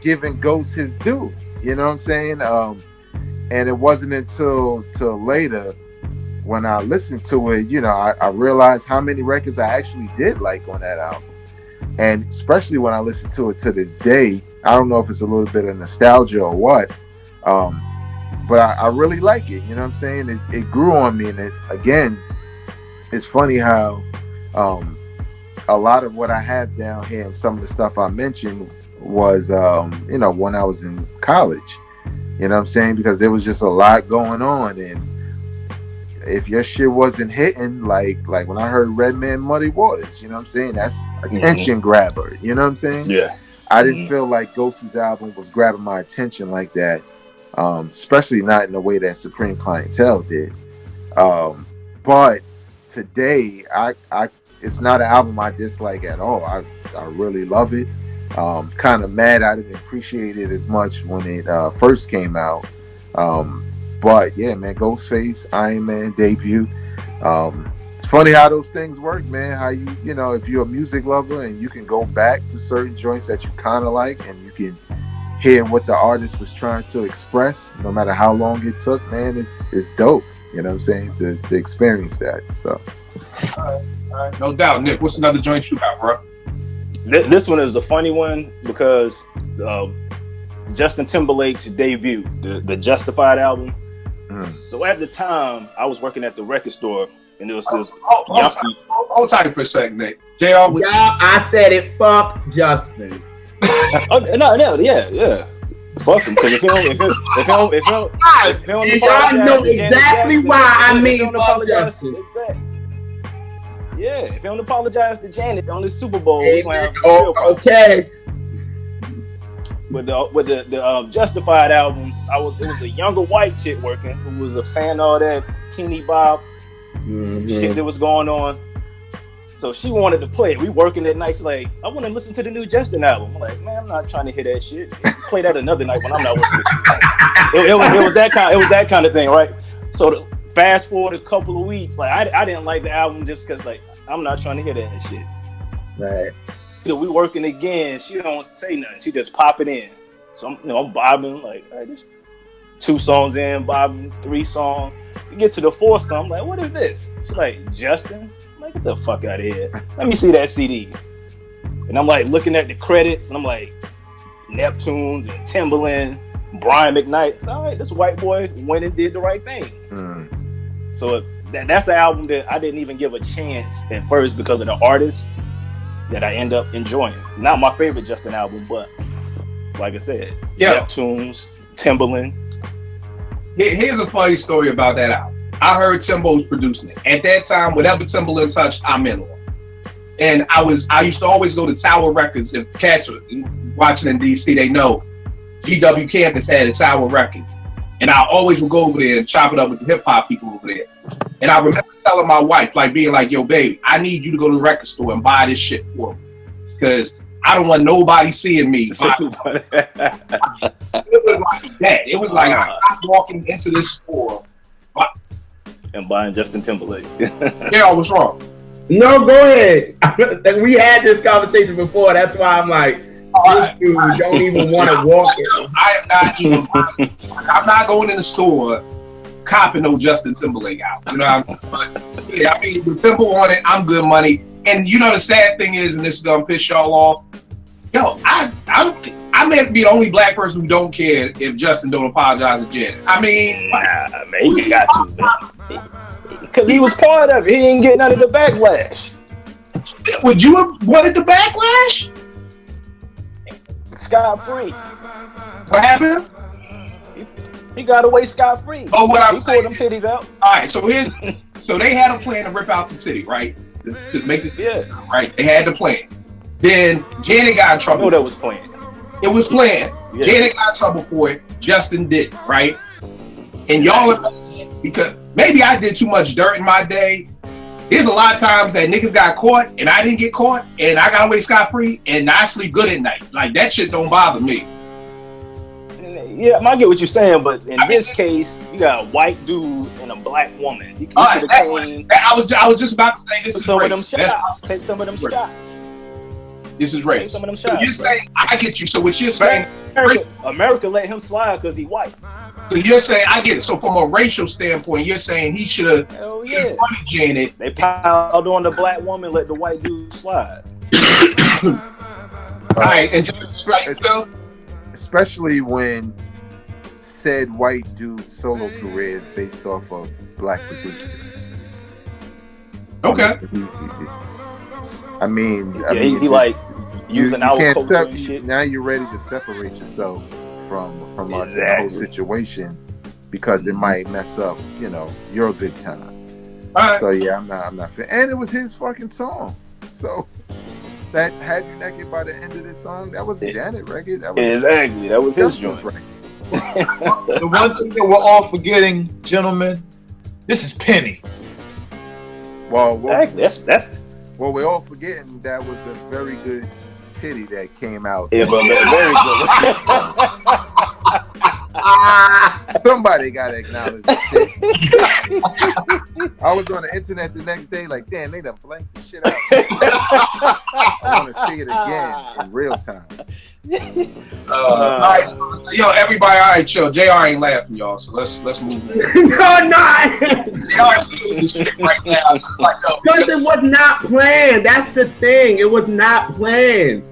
giving Ghost his due. You know what I'm saying? And it wasn't until later when I listened to it, I realized how many records I actually did like on that album. And especially when I listen to it to this day, I don't know if it's a little bit of nostalgia or what, but I really like it. You know what I'm saying? It grew on me. And again, it's funny how a lot of what I have down here and some of the stuff I mentioned was, when I was in college. You know what I'm saying? Because there was just a lot going on. And if your shit wasn't hitting, like when I heard Redman Muddy Waters, you know what I'm saying? That's attention grabber. You know what I'm saying? Yeah. I didn't feel like Ghost's album was grabbing my attention like that. Especially not in the way that Supreme Clientele did. But today, I it's not an album I dislike at all. I really love it. Kind of mad I didn't appreciate it as much when it first came out. But yeah, man, Ghostface, Iron Man debut. It's funny how those things work, man. How you know, if you're a music lover and you can go back to certain joints that you kind of like, and you can hear what the artist was trying to express, no matter how long it took, man, it's dope. You know what I'm saying? To experience that. So, all right. No doubt, Nick. What's another joint you got, bro? This one is a funny one because Justin Timberlake's debut, the Justified album. So at the time, I was working at the record store, and there was this. Hold tight for a second, Nick. JR. Yeah, I said it. Fuck Justin. Yeah. Fuck him, because if he don't y'all know exactly why I mean fuck Justin. Yeah, if he don't apologize to Janet on the Super Bowl, okay. With the Justified album, it was a younger white chick working who was a fan of all that teeny bop shit that was going on. So she wanted to play it. We working that night. She's like, I want to listen to the new Justin album. I'm like, man, I'm not trying to hear that shit. Play that another night when I'm not working with you. It was that kind of thing, right? So fast forward a couple of weeks, like I didn't like the album just because like I'm not trying to hear that shit. Right. So we working again. She don't say nothing. She just pop it in. So I'm bobbing like, all right, this 2 songs in, bobbing 3 songs. We get to the 4th song. I'm like, what is this? She's like, Justin. I'm like, get the fuck out of here. Let me see that CD. And I'm like looking at the credits, and I'm like, Neptunes and Timberland, Brian McKnight. So, all right, this white boy went and did the right thing. So that's an album that I didn't even give a chance at first because of the artist that I end up enjoying. Not my favorite Justin album, but like I said, Neptunes, Timberland. Here's a funny story about that album. I heard Timbo was producing it. At that time, whatever Timberland touched, I'm in on. And I used to always go to Tower Records. If cats were watching in DC, they know GW Campus had a Tower Records. And I always would go over there and chop it up with the hip hop people over there. And I remember telling my wife, like being like, yo, baby, I need you to go to the record store and buy this shit for me. Because I don't want nobody seeing me. It was like that. It was like I'm walking into this store and buying Justin Timberlake. Yeah, what's wrong? No, go ahead. We had this conversation before. That's why I'm like, this dude don't even want to walk it. I am not even. I'm not going in the store copping no Justin Timberlake out. You know what I mean? But, yeah, I mean, the Timber on it, I'm good money. And you know the sad thing is, and this is gonna piss y'all off. Yo, I may be the only black person who don't care if Justin don't apologize to Janet. I mean, man, he got to, because he was part of it. He ain't getting none of the backlash. Would you have wanted the backlash? Scot-free. What happened? He got away scot-free. Oh, what I'm saying. He pulled them titties out. All right, so they had a plan to rip out the titty, right? To make the titty, right? They had the plan. Then Janet got in trouble. Oh, that was planned. It was planned. Yeah. Janet got in trouble for it. Justin did, right? And y'all, because maybe I did too much dirt in my day. There's a lot of times that niggas got caught and I didn't get caught and I got away scot-free and I sleep good at night. Like that shit don't bother me. Yeah, I get what you're saying, but in this case, you got a white dude and a black woman. You all right, I was just about to say this is race. Take some of them shots. This is race. Some of them shots. So you're saying, I get you. So what you're saying, America let him slide because he white. So you're saying, I get it. So from a racial standpoint, you're saying he should have wanted Janet. They piled on the black woman, let the white dude slide. All right, and just like especially when said white dude's solo career is based off of black producers. Okay. I mean, he like using our culture and shit. Now you're ready to separate yourself from us in the whole situation because it might mess up, your good time. Right. So yeah, I'm not fit. And it was his fucking song. So that Had You Naked by the end of this song, that was a Janet record. That was his joint. Record. The one thing that we're all forgetting, gentlemen, this is Penny. Well, that's well, we're all forgetting that was a very good titty that came out. Yeah, but very good. Somebody gotta acknowledge this shit. I was on the internet the next day, like, damn, they done blanked the shit out. I want to see it again in real time. All right, yo, everybody, all right, chill. JR ain't laughing, y'all. So let's move on. No. JR sees this shit right now. So it's like, yo, Because it was not planned. That's the thing. It was not planned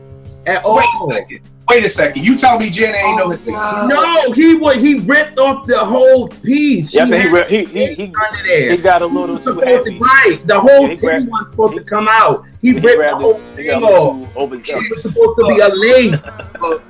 at all. Wait a second. You tell me Jenna ain't know his name. No, he ripped off the whole piece. Yeah, I think he got a little too heavy. Right, the whole titty was supposed to come out. He ripped the whole thing off. It was supposed to be a lace.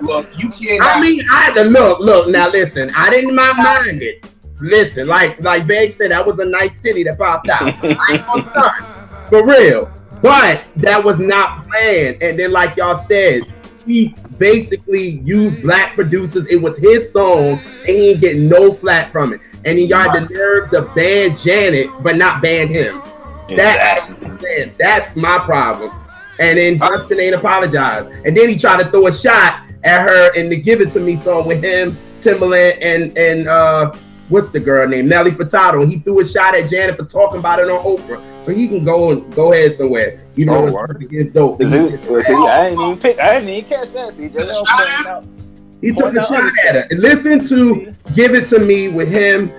Look, you can't. I mean, I had to look. Now listen, I didn't mind it. Listen, like Big said, that was a nice titty that popped out. I ain't gonna start for real, but that was not planned. And then, like y'all said, he basically used black producers. It was his song, and he ain't getting no flack from it. And he got the nerve to ban Janet, but not ban him. Exactly. That's my problem. And then Justin ain't apologized. And then he tried to throw a shot at her in the Give It To Me song with him, Timberlake, and what's the girl named Nelly Furtado. He threw a shot at Janet for talking about it on Oprah. So he can go ahead somewhere. Even though it's dope. I didn't even catch that. He took a shot at her. Listen to Give It To Me with him,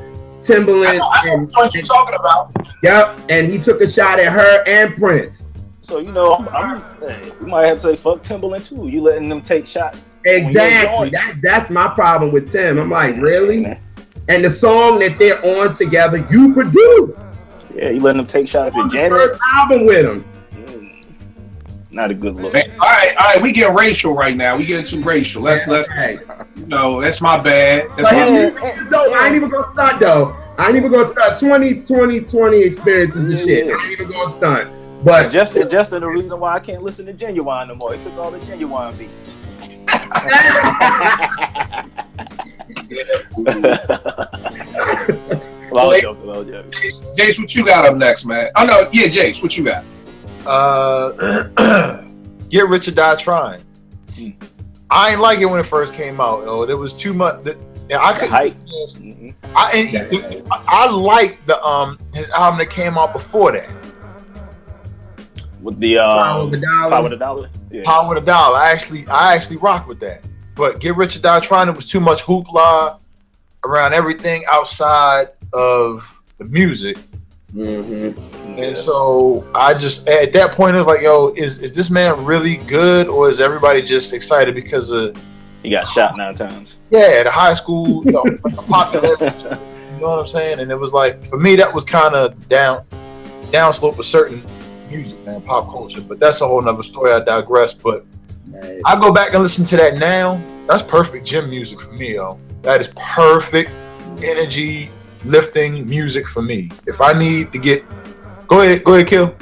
Timberlake. I know what you're talking about. Yep, and he took a shot at her and Prince. So, you know, you might have to say, fuck Timberlake too. You letting them take shots. Exactly. That's my problem with Tim. I'm like, really? And the song that they're on together, you produced. Yeah, you letting them take shots at Janet. First album with him. Not a good look. Man, all right, we get racial right now. We get too racial. Let's you know, that's my bad. I ain't even gonna start though. I ain't even gonna start 20 experiences and shit. I ain't even gonna start. But just the reason why I can't listen to Genuine no more. He took all the Genuine beats. Well, Jace, what you got up next, man? Oh no, yeah, Jace, what you got? Get Rich or Die Trying. I ain't like it when it first came out. Oh, there was too much. I could hype. I like the his album that came out before that. With the Power with the Dollar. Yeah. Power with a Dollar. I actually rock with that. But Get Rich or Die Trying, it was too much hoopla around everything outside of the music. Mm-hmm. And so I just at that point it was like, yo, is this man really good, or is everybody just excited because of he got shot 9 times? Yeah, the high school, you know, popular. You know what I'm saying? And it was like, for me, that was kind of downslope with certain music, man, pop culture. But that's a whole nother story. I digress. But I go back and listen to that now. That's perfect gym music for me, yo. That is perfect energy lifting music for me. If I need to get, go ahead, Kill.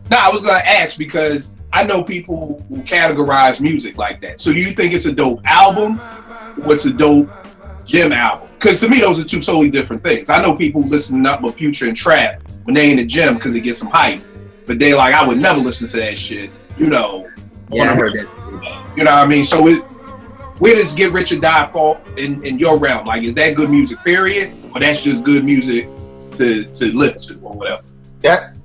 No, I was gonna ask because I know people who categorize music like that. So do you think it's a dope album or it's a dope gym album? Because to me, those are two totally different things. I know people listen to Nothing But Future and Trap when they in the gym because it gets some hype, but they like, I would never listen to that shit. You know, yeah, I heard that. You know what I mean? So where does Get Rich or Die fall in your realm? Like, is that good music, period? Or that's just good music to listen to or whatever? That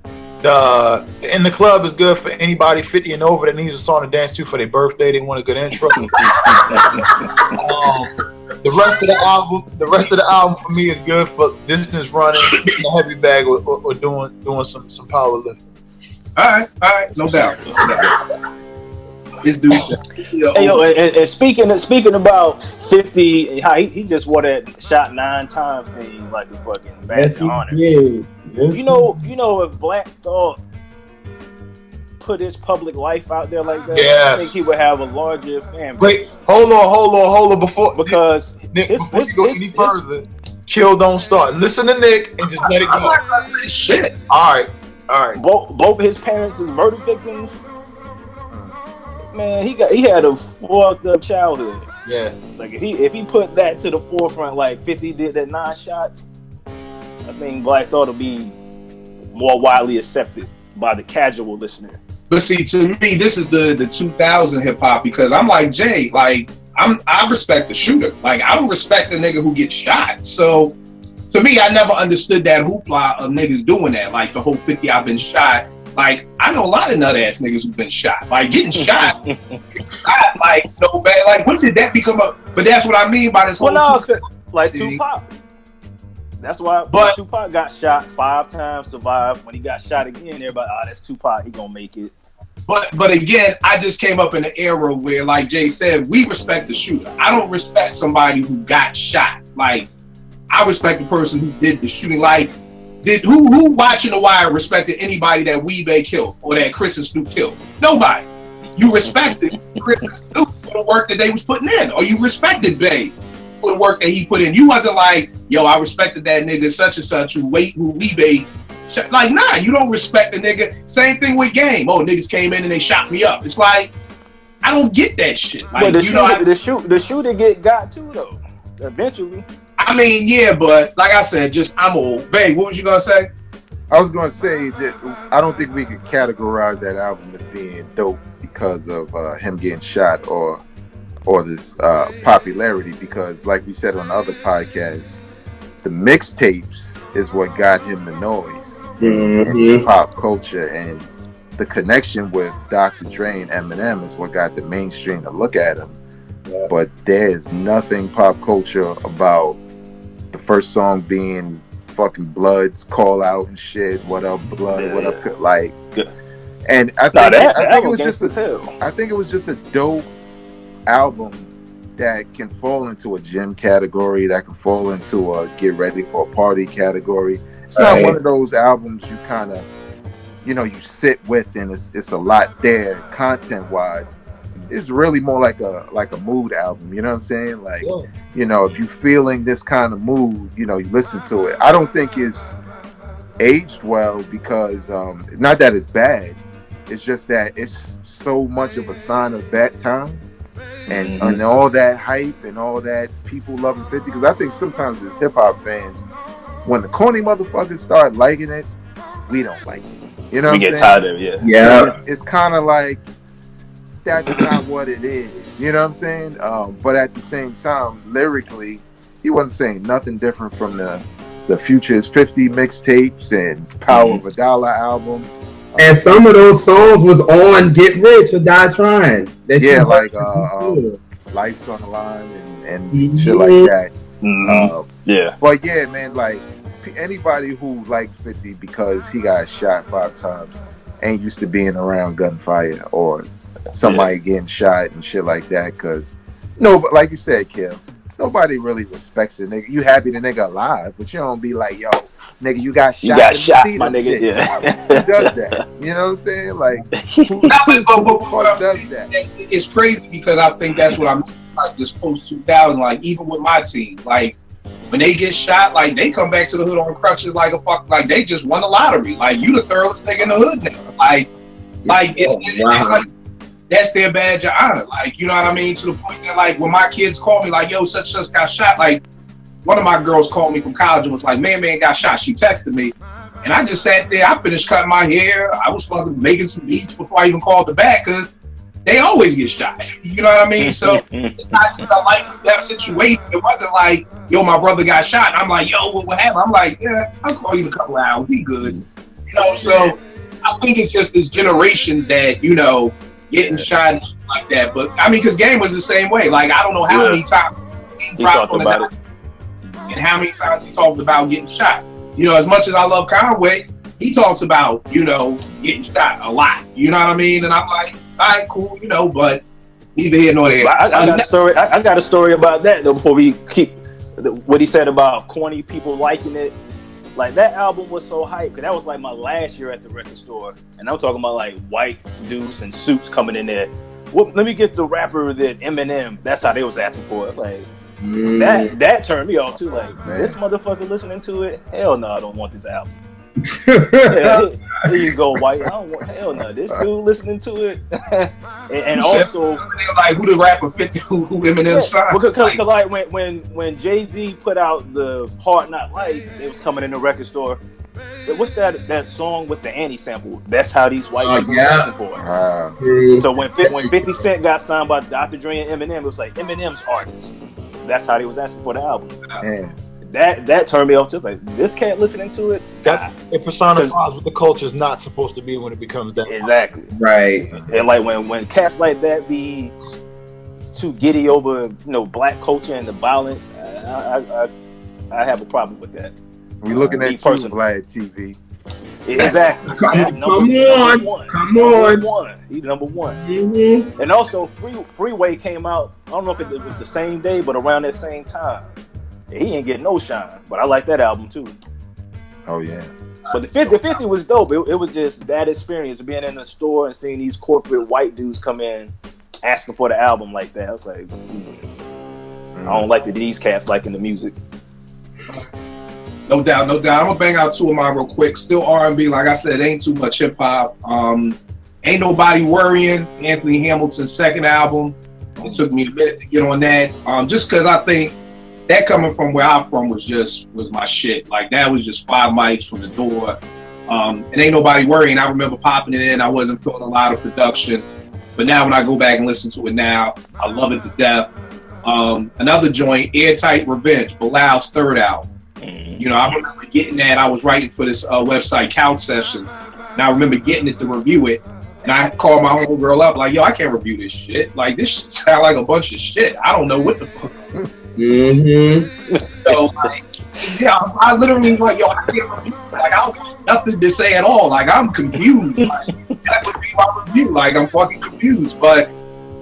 In the Club is good for anybody 50 and over that needs a song to dance to for their birthday. They want a good intro. The rest of the album for me is good for distance running, a heavy bag, or doing some power lifting. All right, no doubt. This dude. Hey, yo, and speaking about 50, how he just wore that shot 9 times thing like a fucking badge of honor. Yeah. Yes. You know, if Black Thought put his public life out there like that, yes, I think he would have a larger fan base. Wait, hold on, because Nick, before you go any further, Kill Don't Start. Listen to Nick and just let it go. I'm not gonna say shit. All right. Both of his parents is murder victims. Man, he had a fucked up childhood. Yeah. Like if he put that to the forefront, like 50 did that 9 shots, I think Black Thought will be more widely accepted by the casual listener. But see, to me, this is the 2000 hip hop because I'm like Jay, like I respect the shooter. Like I don't respect the nigga who gets shot. So to me, I never understood that hoopla of niggas doing that. Like the whole 50 I've been shot. Like I know a lot of nut ass niggas who've been shot. Like getting shot, like no bad. Like when did that become a? But that's what I mean by this whole. Well, no, like Tupac. That's why Tupac got shot 5 times, survived. When he got shot again, everybody, that's Tupac. He gonna make it. But again, I just came up in an era where, like Jay said, we respect the shooter. I don't respect somebody who got shot. Like I respect the person who did the shooting. Like who watching The Wire respected anybody that Weebay killed or that Chris and Snoop killed? Nobody. You respected Chris and Snoop for the work that they was putting in, or you respected Bay for the work that he put in. You wasn't like, yo, I respected that nigga such and such who Weebay. Like, nah, you don't respect the nigga. Same thing with Game. Oh, niggas came in and they shot me up. It's like, I don't get that shit. Like, the shooter got too though. Eventually. I mean, yeah, but like I said, I'm old. Babe, what was you gonna say? I was gonna say that I don't think we could categorize that album as being dope because of him getting shot or this popularity. Because, like we said on the other podcast, the mixtapes is what got him the noise in pop culture, and the connection with Dr. Dre and Eminem is what got the mainstream to look at him. Yeah. But there's nothing pop culture about the first song being fucking Blood's call out and shit. What up, Blood? Yeah. What up? Like, and I think it was just a dope album that can fall into a gym category, that can fall into a get ready for a party category. It's not one of those albums you kind of, you sit with, and it's a lot there content wise. It's really more like a mood album. You know what I'm saying? Like, if you're feeling this kind of mood, you listen to it. I don't think it's aged well because not that it's bad. It's just that it's so much of a sign of that time. And all that hype and all that people loving 50, because I think sometimes as hip hop fans, when the corny motherfuckers start liking it, we don't like it. You know, we get tired of it. Yeah. It's kind of like that's not what it is. You know what I'm saying? But at the same time, lyrically, he wasn't saying nothing different from the Future's 50 mixtapes and Power of a Dollar album. And some of those songs was on Get Rich or Die Trying. Like Lights on the Line and shit like that. But yeah, man, like anybody who likes 50 because he got shot 5 times ain't used to being around gunfire or somebody getting shot and shit like that. Because but like you said, Kill, nobody really respects it, nigga. You happy the nigga alive, but you don't be like, yo, nigga, you got shot. You got shot, my nigga. Yeah. Who does that? You know what I'm saying? Like, who does that? It's crazy because I think that's what I mean. Like this post 2000, like even with my team, like when they get shot, like they come back to the hood on crutches like a fuck, like they just won the lottery. Like you the thoroughest nigga in the hood now. It's like that's their badge of honor. Like, you know what I mean? To the point that, like, when my kids call me, like, yo, such and such got shot, like, one of my girls called me from college and was like, man got shot. She texted me. And I just sat there. I finished cutting my hair. I was fucking making some beats before I even called her back because they always get shot. You know what I mean? So it's not just a life or death situation. It wasn't like, yo, my brother got shot. And I'm like, yo, what happened? I'm like, yeah, I'll call you in a couple of hours. He good. So I think it's just this generation that, getting shot and shit like that. But I mean, because Game was the same way. Like, I don't know how many times he talked about it and how many times he talked about getting shot. As much as I love Conway, he talks about, getting shot a lot. You know what I mean? And I'm like, all right, cool, but neither here nor there. I got a story about that though before we keep what he said about corny people liking it. Like, that album was so hyped because that was like my last year at the record store, and I'm talking about like white dudes and suits coming in there. Well, let me get the rapper that Eminem. That's how they was asking for it. Like that turned me off too. Like, this motherfucker listening to it. Hell no, I don't want this album. Here you go, white. I don't want, hell no. This dude listening to it, and also like who the rapper fit who Eminem signed. Because like when Jay-Z put out the Hard Knock Life, it was coming in the record store. what's that song with the Annie sample? That's how these white people yeah. asking for it. So when 50 Cent got signed by Dr. Dre and Eminem, it was like Eminem's artist. That's how they was asking for the album. Man. That turned me off. Just like this cat listening to it. It personifies what the culture is not supposed to be when it becomes that. Exactly. Right. And like when cats like that be too giddy over black culture and the violence, I have a problem with that. We looking at you, Vlad TV. Exactly. Come on. He's number one. Mm-hmm. And also, Freeway came out. I don't know if it was the same day, but around that same time. He ain't getting no shine, but I like that album too. Oh yeah. But the 50 was dope. It was just that experience of being in the store and seeing these corporate white dudes come in asking for the album like that. I was like, I don't like these cats liking the music. No doubt. I'm gonna bang out two of mine real quick. Still R&B, like I said, ain't too much hip hop. Ain't Nobody Worrying, Anthony Hamilton's second album. It took me a minute to get on that. Just because I think that coming from where I'm from was my shit. Like that was just 5 mics from the door. And Ain't Nobody Worrying. I remember popping it in. I wasn't feeling a lot of production, but now when I go back and listen to it now, I love it to death. Another joint, Airtight Revenge, Bilal's third album. I remember getting that. I was writing for this website, Couch Sessions, and I remember getting it to review it. And I called my homegirl up, like, yo, I can't review this shit. Like, this sound like a bunch of shit. I don't know what the fuck. Mm-hmm. So, like, yeah, I literally was like, yo, I can't review. Like, I don't have nothing to say at all. Like, I'm confused. Like, that would be my review. Like, I'm fucking confused. But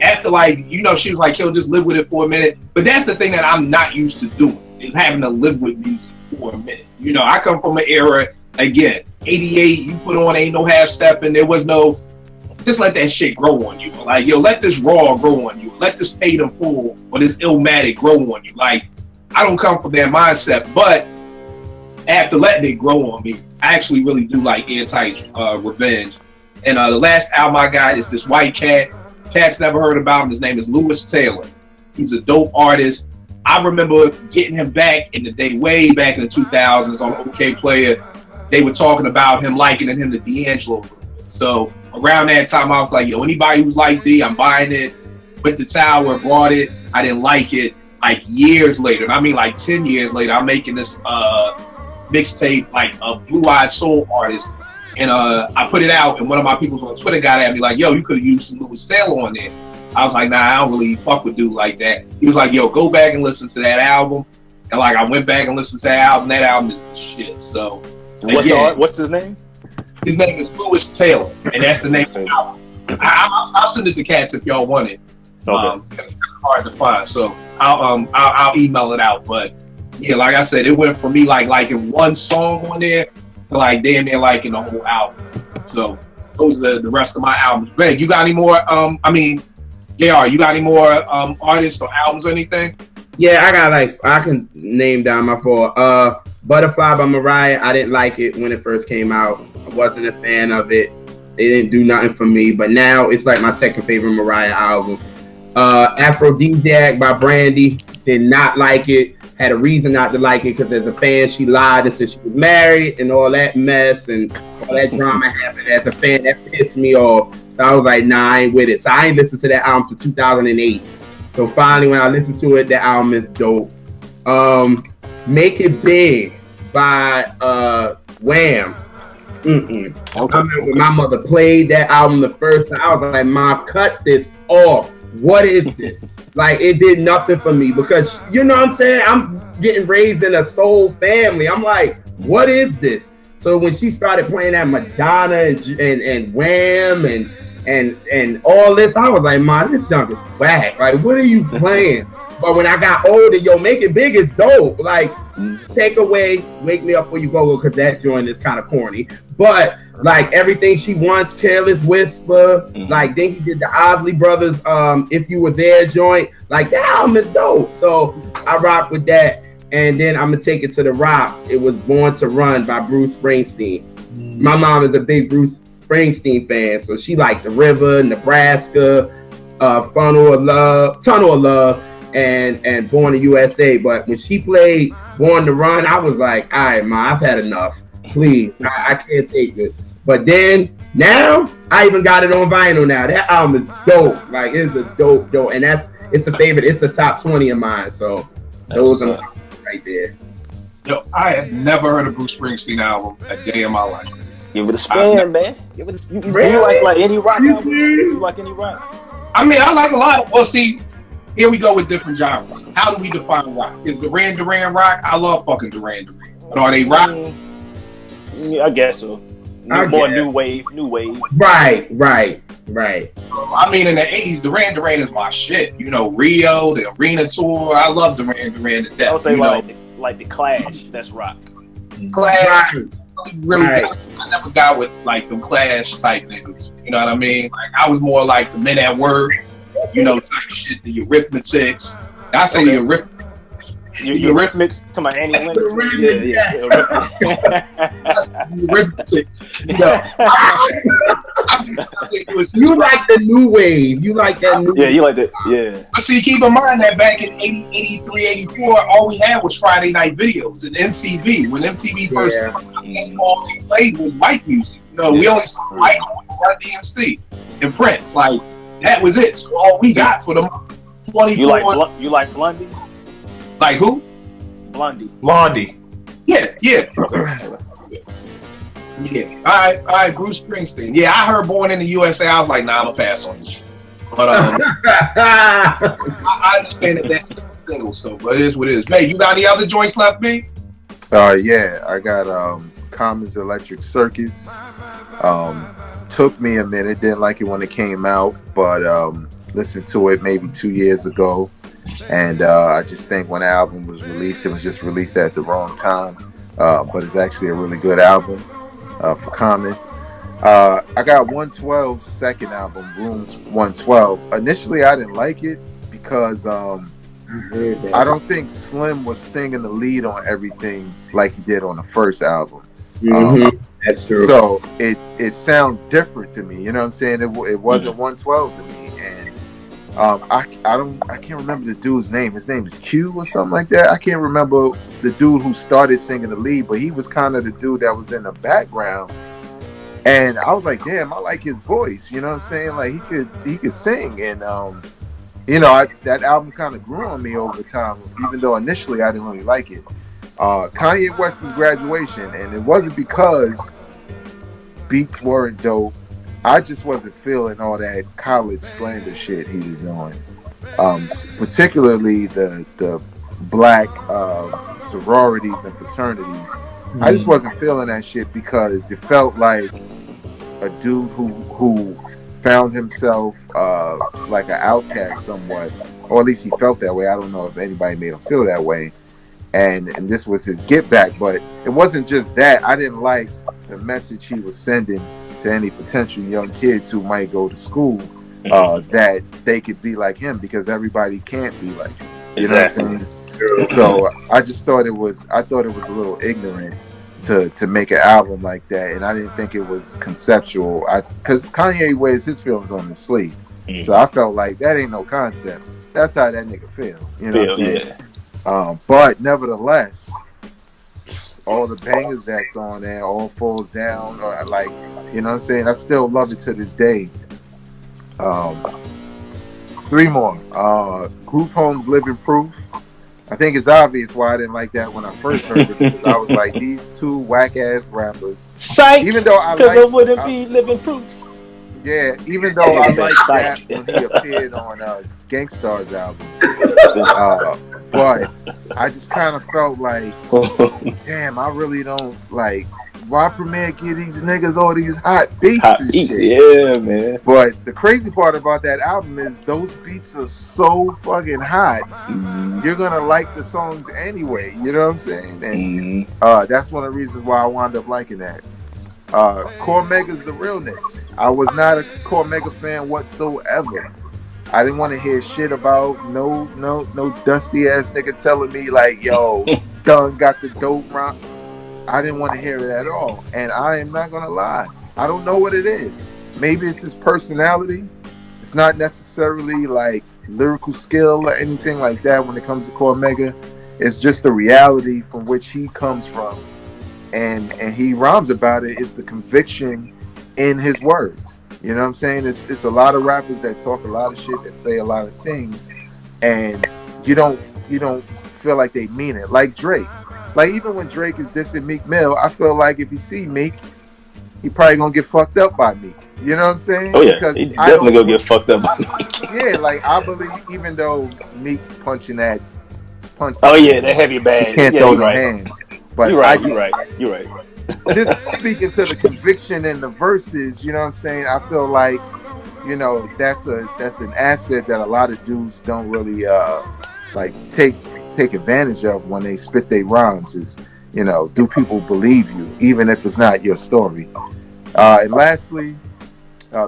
after, like, she was like, yo, just live with it for a minute. But that's the thing that I'm not used to doing, is having to live with music for a minute. I come from an era, again, 88, you put on Ain't No Half Stepping. There was no, just let that shit grow on you. Like, yo, let this raw grow on you. Let this paid in full or this Illmatic grow on you. Like, I don't come from that mindset, but after letting it grow on me, I actually really do like Airtight Revenge. And the last album I got is this white cat. Cat's never heard about him. His name is Lewis Taylor. He's a dope artist. I remember getting him back in the day, way back in the 2000s on OK Player. They were talking about him, likening him to D'Angelo. So around that time, I was like, yo, anybody who's like D, I'm buying it. Went to Tower, brought it. I didn't like it. Like years later, and I mean like 10 years later, I'm making this mixtape, like a blue-eyed soul artist. And I put it out, and one of my people on Twitter got at me like, yo, you could have used some Lewis Taylor on there. I was like, nah, I don't really fuck with dude like that. He was like, yo, go back and listen to that album. And like, I went back and listened to that album. That album is the shit. So, what's his name? His name is Lewis Taylor, and that's the name of the album. I'll send it to cats if y'all want it. Okay. It's hard to find, so I'll email it out. But yeah, like I said, it went from me like liking one song on there to like damn near liking the whole album. So those are the rest of my albums. Greg, you got any more? JR, you got any more artists or albums or anything? Yeah, I can name down my 4. Butterfly by Mariah. I didn't like it when it first came out. I wasn't a fan of it. It didn't do nothing for me. But now it's like my second favorite Mariah album. Aphrodisiac by Brandy. Did not like it. Had a reason not to like it because as a fan, she lied and said she was married and all that mess and all that drama happened. As a fan, that pissed me off. So I was like, nah, I ain't with it. So I ain't listened to that album till 2008. So finally, when I listened to it, the album is dope. Make It Big by Wham. Okay. I remember when my mother played that album the first time. I was like, Mom, cut this off. What is this? Like, it did nothing for me because, you know what I'm saying? I'm getting raised in a soul family. I'm like, what is this? So when she started playing that Madonna and Wham and all this, I was like, Mom, this junk is whack. Like, what are you playing? But when I got older, yo, Make It Big is dope. Like, take away Wake Me Up Before You Go, because that joint is kind of corny. But, like, Everything She Wants, Careless Whisper, like, then he did the Osley Brothers, If You Were There joint. Like, that album is dope. So I rock with that. And then I'm going to take it to the rock. It was Born to Run by Bruce Springsteen. My mom is a big Bruce Springsteen fan, so she liked The River, Nebraska, Tunnel of Love, and Born in USA. But when she played Born to Run, I was like, all right, Ma, I've had enough. Please, I can't take it. But then now I even got it on vinyl now. That album is dope. Like it's a dope, and it's a favorite. It's a top 20 of mine. So those are right there. Yo, I have never heard a Bruce Springsteen album a day in my life. Give it a spin, man. Give it a, you like any rock album? You like any rock? I mean, I like a lot of. Well, see, here we go with different genres. How do we define rock? Is Duran Duran rock? I love fucking Duran Duran. But are they rock? Yeah, I guess so. More new wave. Right. I mean, in the 80s, Duran Duran is my shit. You know, Rio, the Arena Tour. I love Duran Duran to death. I would say like the Clash. That's rock. Clash. I never got with like them Clash type niggas. You know what I mean? Like I was more like the Men at Work, you know, type shit. The Eurythmics. I say the Eurythmics. Eurythmics to my Annie Lennox. Yeah. Eurythmics. You like the new wave. You like that new wave. You like that. Yeah. But see, keep in mind that back in 83, 84, all we had was Friday night videos and MTV. When MTV first came out, that's all we played was white music. You know, we only saw white on DMC and Prince. Like, that was it. So all we got for the 24. You like Blondie? Like who? Blondie. Yeah. Yeah. All right, Bruce Springsteen. Yeah, I heard Born in the USA. I was like, nah, I'm gonna pass on this shit. But I understand that that's single, so but it is what it is. Hey, you got any other joints left, me? Yeah, I got Common's Electric Circus. Took me a minute, didn't like it when it came out, but listened to it maybe 2 years ago. And I just think when the album was released, it was just released at the wrong time. But it's actually a really good album for Common. I got 112's second album, Room 112. Initially, I didn't like it because I don't think Slim was singing the lead on everything like he did on the first album. That's true. So it sounded different to me. You know what I'm saying? It wasn't 112 to me. I can't remember the dude's name. His name is Q or something like that. I can't remember the dude who started singing the lead, but he was kind of the dude that was in the background. And I was like, damn, I like his voice. You know what I'm saying? Like he could sing, and you know, that album kind of grew on me over time. Even though initially I didn't really like it. Kanye West's Graduation, and it wasn't because beats weren't dope. I just wasn't feeling all that college slander shit he was doing. Particularly the black sororities and fraternities. I just wasn't feeling that shit because it felt like a dude who found himself like an outcast somewhat, or at least he felt that way. I don't know if anybody made him feel that way. And this was his get back, but it wasn't just that. I didn't like the message he was sending to any potential young kids who might go to school, that they could be like him, because everybody can't be like him. You know what I'm saying? So I just thought it was a little ignorant to make an album like that, and I didn't think it was conceptual. Because Kanye wears his feelings on his sleeve, so I felt like that ain't no concept. That's how that nigga feel. You know what I'm saying? Yeah. But nevertheless, all the bangers that's on there, All Falls Down, like, you know what I'm saying? I still love it to this day. 3 more. Group Home's Living Proof. I think it's obvious why I didn't like that when I first heard it, because I was like, these two whack ass rappers. Psych! Even though because it wouldn't be Living Proof. Yeah, even though I liked that when he appeared on Gangstar's album. But I just kind of felt like, damn, I really don't like, why Premier give these niggas all these hot beats and shit? Yeah, man. But the crazy part about that album is those beats are so fucking hot. You're gonna like the songs anyway. You know what I'm saying? And that's one of the reasons why I wound up liking that. Cormega's The Realness. I was not a Cormega fan whatsoever. I didn't want to hear shit about no dusty ass nigga telling me like, yo, Dunn got the dope rock. I didn't want to hear it at all. And I am not gonna lie, I don't know what it is. Maybe it's his personality. It's not necessarily like lyrical skill or anything like that when it comes to Cormega. It's just the reality from which he comes from. and he rhymes about it. It's the conviction in his words. You know what I'm saying? It's a lot of rappers that talk a lot of shit, that say a lot of things, and you don't feel like they mean it. Like Drake. Like even when Drake is dissing Meek Mill, I feel like if he see Meek, he probably gonna get fucked up by Meek. You know what I'm saying? Oh yeah, because he definitely gonna get fucked up by Meek. Yeah, like I believe even though Meek punching that punch. Oh yeah, that heavy bag. He can't throw no hands. But you're right. You're right. Just speaking to the conviction in the verses, you know what I'm saying? I feel like, you know, that's an asset that a lot of dudes don't really like take advantage of when they spit their rhymes. Is, you know, do people believe you even if it's not your story? And lastly,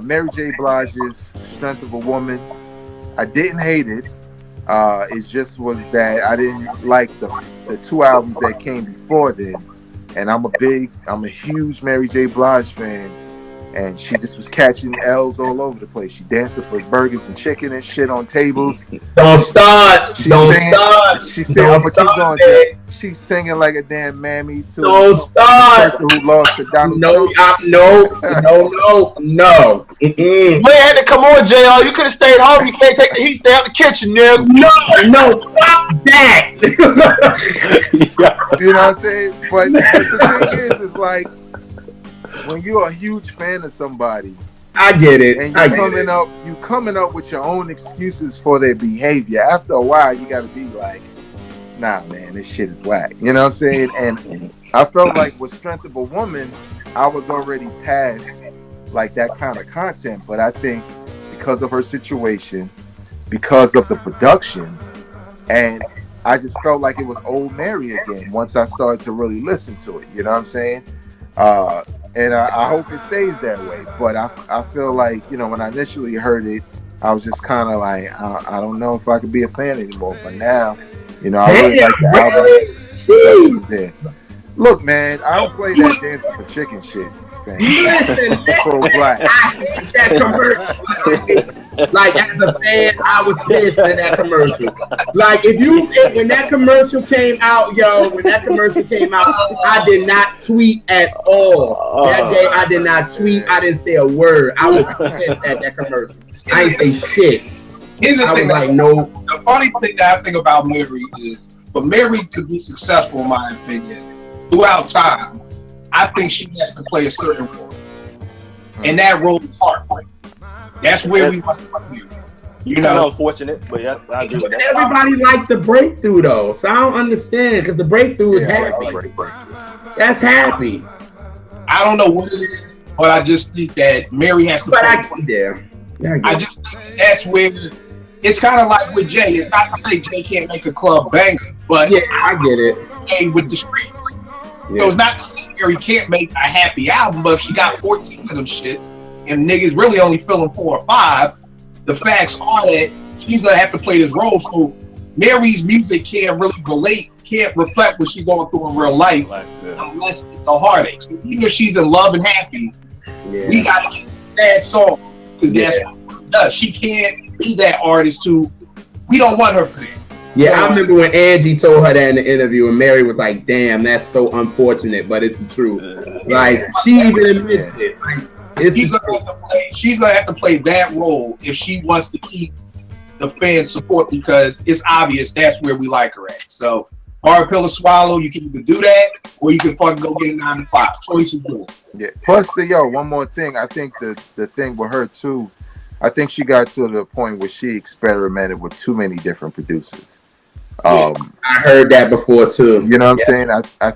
Mary J. Blige's "Strength of a Woman." I didn't hate it. It just was that I didn't like the two albums that came before then. And I'm a huge Mary J. Blige fan, and she just was catching L's all over the place. She dancing for burgers and chicken and shit on tables. Don't start. Don't start. She said, "I'm gonna keep going." She's singing like a damn mammy too. Don't start. The person who lost to Donald No. We had to come on, JR. You could have stayed home. You can't take the heat. Stay out the kitchen, nigga. No, stop that. You know what I'm saying? But the thing is like when you're a huge fan of somebody, I get it. And you coming up with your own excuses for their behavior. After a while, you got to be like, nah, man, this shit is whack. You know what I'm saying? And I felt like with Strength of a Woman, I was already past like that kind of content. But I think because of her situation, because of the production, and I just felt like it was old Mary again once I started to really listen to it. You know what I'm saying? And I hope it stays that way. But I feel like, you know, when I initially heard it, I was just kind of like, I don't know if I could be a fan anymore. But now, you know, I really like the album. Look, man, I don't play that dancing for chicken shit. Listen, Pro-black. I hate that commercial. Like, as a fan, I was pissed in that commercial. Like, when that commercial came out, I did not tweet at all. That day, I did not tweet. I didn't say a word. I was pissed at that commercial. I didn't say shit. Here's the thing. Like, no. The funny thing that I think about Mary is, for Mary to be successful, in my opinion, throughout time, I think she has to play a certain role, and that role is heartbreak. That's where we want to come here. You know, unfortunate, but yeah, I agree with that. Everybody liked the breakthrough though, so I don't understand because the breakthrough is happy. That's happy. I don't know what it is, but I just think that Mary has to. But I just think that's where it's kind of like with Jay. It's not to say Jay can't make a club banger, but yeah, I get it. Jay with the streets. Yeah. So it's not to say Mary can't make a happy album, but if she got 14 of them shits and niggas really only feeling 4 or 5, the facts are that she's gonna have to play this role. So Mary's music can't reflect what she's going through in real life unless it's a heartache. So even if she's in love and happy, we gotta get sad songs because that's what she does. She can't be that artist who we don't want her for that. Yeah, I remember when Angie told her that in the interview, and Mary was like, "Damn, that's so unfortunate, but it's the truth." Like she even admits it. Like, she's gonna have to play that role if she wants to keep the fan support because it's obvious that's where we like her at. So, hard pill to swallow. You can either do that or you can fucking go get a 9 to 5. Choice is yours. Yeah. Plus, one more thing. I think the thing with her too. I think she got to the point where she experimented with too many different producers. I heard that before too. You know what I'm saying? I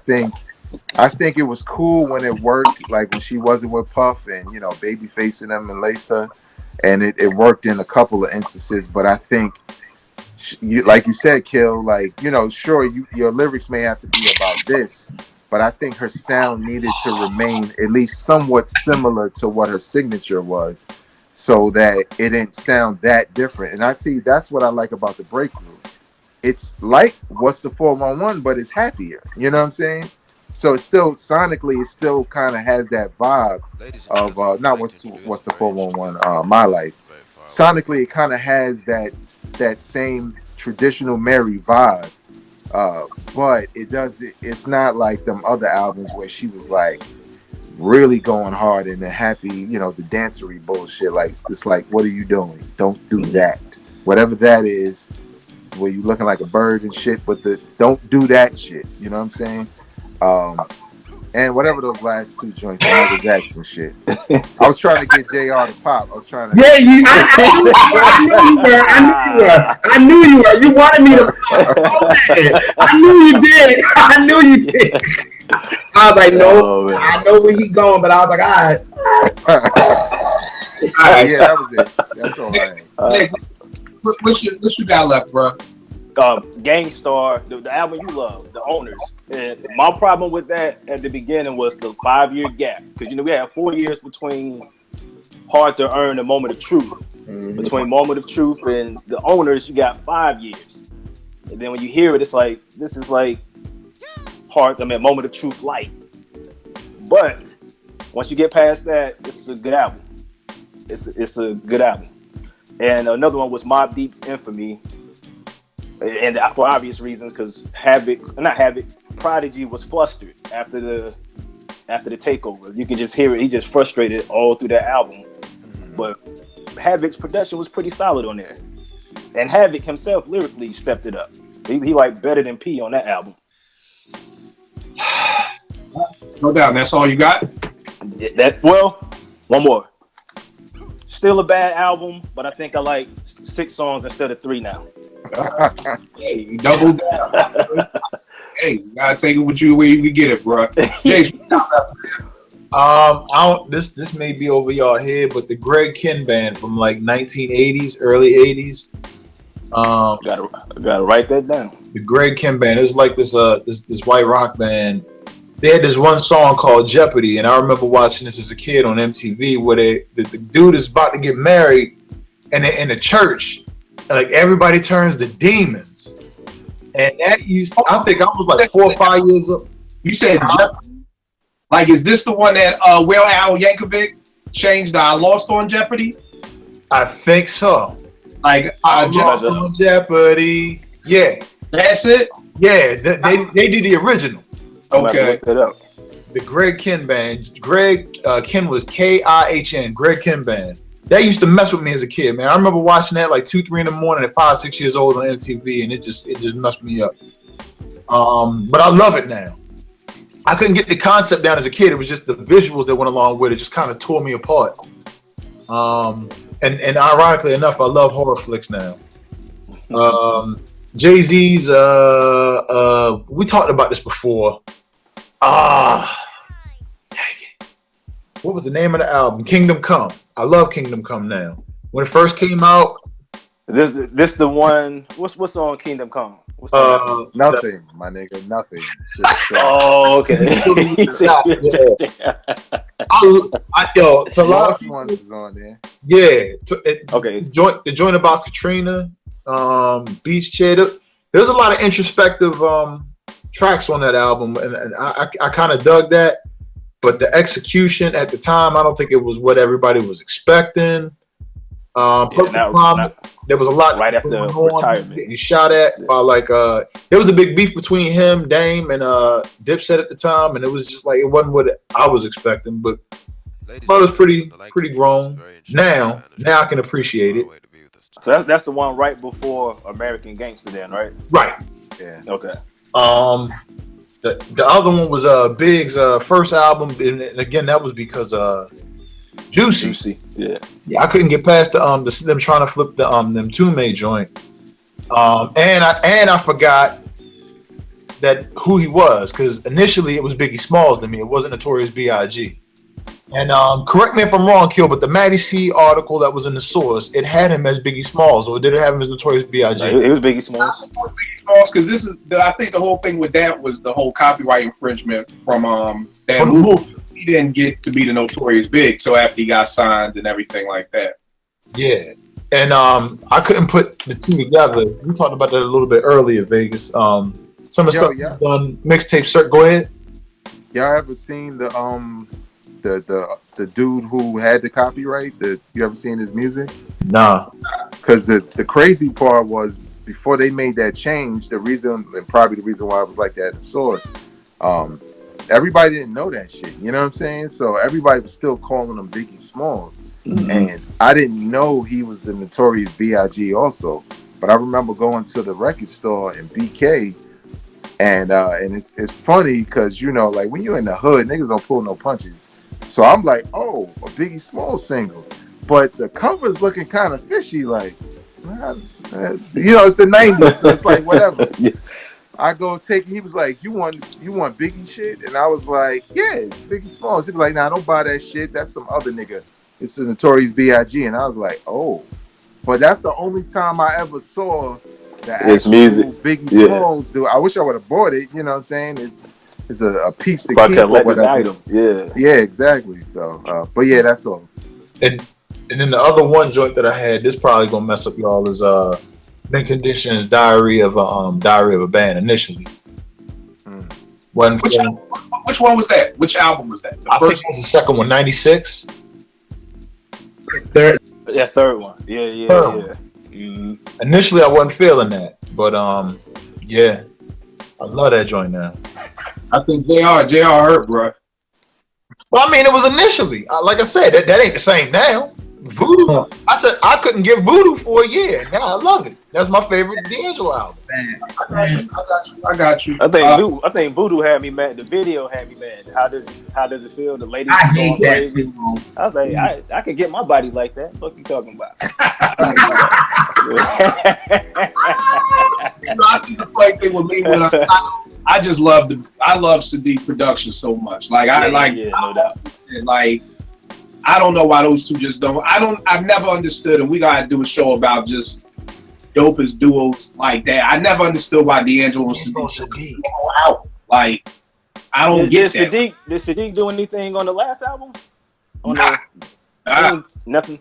think it was cool when it worked, like when she wasn't with Puff and, you know, Babyface and them and laced her, and it worked in a couple of instances. But I think, like you said, Kill, like, you know, sure, your lyrics may have to be about this, but I think her sound needed to remain at least somewhat similar to what her signature was, so that it didn't sound that different. And that's what I like about the breakthrough. It's like What's the 411, but it's happier. You know what I'm saying? So it's still sonically, it still kind of has that vibe of not what's the 411, My Life. Sonically, it kind of has that same traditional Mary vibe, But it's not like them other albums where she was like really going hard in the happy, the dancery bullshit. Like, it's like, what are you doing? Don't do that. Whatever that is, where you looking like a bird and shit, but don't do that shit. You know what I'm saying? And whatever those last two joints, Michael Jackson shit. I was trying to get JR to pop. I was trying to. Yeah, I knew you were. You wanted me to pop so bad. I knew you did. I was like, no, I know where he's going, but I was like, all right. Yeah, that was it. That's all right. What you got left, bro? Gangstar, the album you love, The Owners. And my problem with that at the beginning was the 5-year gap. Because, we had 4 years between Hard to Earn and Moment of Truth. Mm-hmm. Between Moment of Truth and The Owners, you got 5 years. And then when you hear it, it's like, this is like Moment of Truth light. But once you get past that, it's a good album. It's a good album. And another one was Mobb Deep's Infamy. And for obvious reasons, because Prodigy was flustered after the takeover. You can just hear it. He just frustrated all through that album. But Havoc's production was pretty solid on there. And Havoc himself lyrically stepped it up. He like better than P on that album. No doubt. That's all you got? One more. Still a bad album, but I think I like 6 songs instead of 3 now. Hey, double down. Hey, you gotta take it with you where you can get it, bro. Jason, this may be over y'all head, but the Greg Kihn band from like 1980s, early 80s. Gotta write that down. The Greg Kihn band. It was like this white rock band. They had this one song called Jeopardy, and I remember watching this as a kid on MTV, where the dude is about to get married, and they're in the church, and like everybody turns to demons, and I think I was like 4 or 5 years up. You said Jeopardy? Like, is this the one that Will Al Yankovic changed I Lost on Jeopardy? I think so. Like, I Lost on Jeopardy. Yeah, that's it. Yeah, they did the original. Okay. The Greg Kihn band. Greg Kihn was K-I-H-N. Greg Kihn band. That used to mess with me as a kid, man. I remember watching that like 2, 3 in the morning at 5, 6 years old on MTV, and it just messed me up. But I love it now. I couldn't get the concept down as a kid. It was just the visuals that went along with it. Just kind of tore me apart. And ironically enough, I love horror flicks now. Jay-Z's, we talked about this before. What was the name of the album? Kingdom Come. I love Kingdom Come now. When it first came out. This the one. What's on Kingdom Come? Nothing, my nigga. Nothing. Oh, okay. Lost Ones is on there. Yeah. Okay. The joint about Katrina. Beach Chair. There's a lot of introspective tracks on that album, and I kind of dug that, but the execution at the time, I don't think it was what everybody was expecting. Plus there was a lot right after retirement getting shot at by there was a big beef between him, Dame, and Dipset at the time, and it was just like it wasn't what I was expecting, but it was pretty grown. Now I can appreciate it. So that's the one right before American Gangster, then, right? Right. Yeah. Okay. The other one was Big's first album, and again that was because Juicy. Yeah. I couldn't get past them trying to flip the them Two-Made joint. And I forgot that who he was, because initially it was Biggie Smalls to me. It wasn't Notorious B.I.G. And correct me if I'm wrong, Kill, but the Matty C article that was in the source, it had him as Biggie Smalls, or did it have him as Notorious B.I.G.? It was Biggie Smalls. Because I think the whole thing with that was the whole copyright infringement from that movie. He didn't get to be the Notorious Big, so after he got signed and everything like that. Yeah, and I couldn't put the two together. We talked about that a little bit earlier, Vegas. Some of the stuff done mixtape. Go ahead. Y'all ever seen the dude who had the copyright? You ever seen his music? Nah. Because the crazy part was before they made that change, the reason, and probably the reason why it was like that at the source, everybody didn't know that shit. You know what I'm saying? So everybody was still calling him Biggie Smalls. And I didn't know he was the Notorious B.I.G. also. But I remember going to the record store in BK, and it's funny because, you know, like when you're in the hood, niggas don't pull no punches. So I'm like, oh, a Biggie Smalls single. But the cover's looking kind of fishy, like, man, it's the 90s, so it's like, whatever. I go take it. He was like, you want Biggie shit? And I was like, yeah, Biggie Smalls. He was like, nah, don't buy that shit. That's some other nigga. It's the Notorious B.I.G. And I was like, oh. But that's the only time I ever saw the actual Biggie Smalls do. I wish I would have bought it. You know what I'm saying? It's a piece to keep or whatever. Item. Yeah, exactly. So, but yeah, that's all. And then the other one joint that I had, this probably gonna mess up y'all, is Mint Conditions' Diary of a Band initially. Which one was that? Which album was that? I think it was the second one, 96. Third one. Yeah. Initially, I wasn't feeling that, but yeah, I love that joint now. I think JR hurt, bro. Well, I mean, it was initially. Like I said, that ain't the same now. Voodoo. I said I couldn't get Voodoo for a year. Now I love it. That's my favorite D'Angelo album. I got you. I think Voodoo had me mad. The video had me mad. How does it feel? The ladies I going hate that crazy. shit. I was like, I could get my body like that. What you talking about? I think the funny thing with me when I just love Sadiq production so much. Like no doubt. Like I don't know why those two just don't. I've never understood, and we gotta do a show about just dopest duos like that. I never understood why D'Angelo and Sadiq go out. Like I don't get that. Did Sadiq do anything on the last album? Nothing.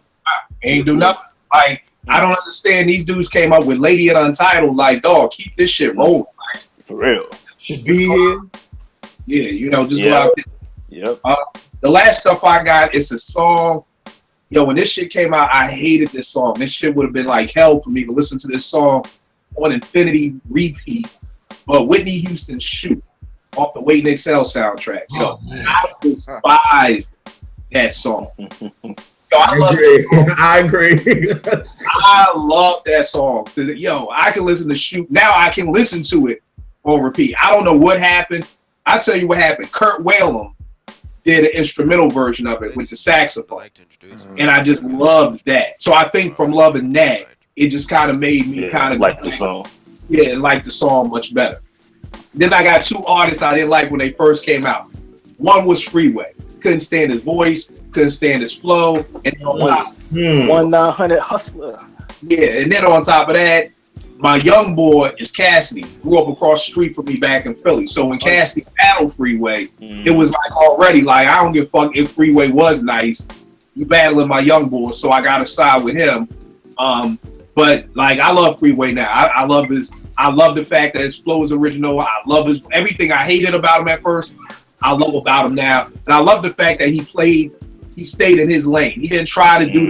Ain't do nothing. Like I don't understand. These dudes came up with Lady and Untitled. Like, dog, keep this shit rolling. Like, for real. Should be here. Yeah, just go out there. Yep. The last stuff I got is a song. Yo, when this shit came out, I hated this song. This shit would have been like hell for me to listen to this song on infinity repeat. But Whitney Houston's Shoot off the Waiting XL soundtrack. Yo, I despised that song. Yo, I agree. I love that song. Yo, I can listen to Shoot. Now I can listen to it on repeat. I don't know what happened. I'll tell you what happened. Kurt Whalum did an instrumental version of it with the saxophone. And I just loved that. So I think from loving that, it just kind of made me kind of like the song. Yeah, like the song much better. Then I got two artists I didn't like when they first came out. One was Freeway. Couldn't stand his voice, couldn't stand his flow. And then on top, 1-900 Hustler. Yeah, and then on top of that, my young boy is Cassidy. Grew up across the street from me back in Philly. So when Cassidy battled Freeway, it was like already like, I don't give a fuck if Freeway was nice. You battling my young boy, so I gotta side with him. But like I love Freeway now. I love the fact that his flow is original. I love everything I hated about him at first. I love about him now. And I love the fact that he stayed in his lane. He didn't try to do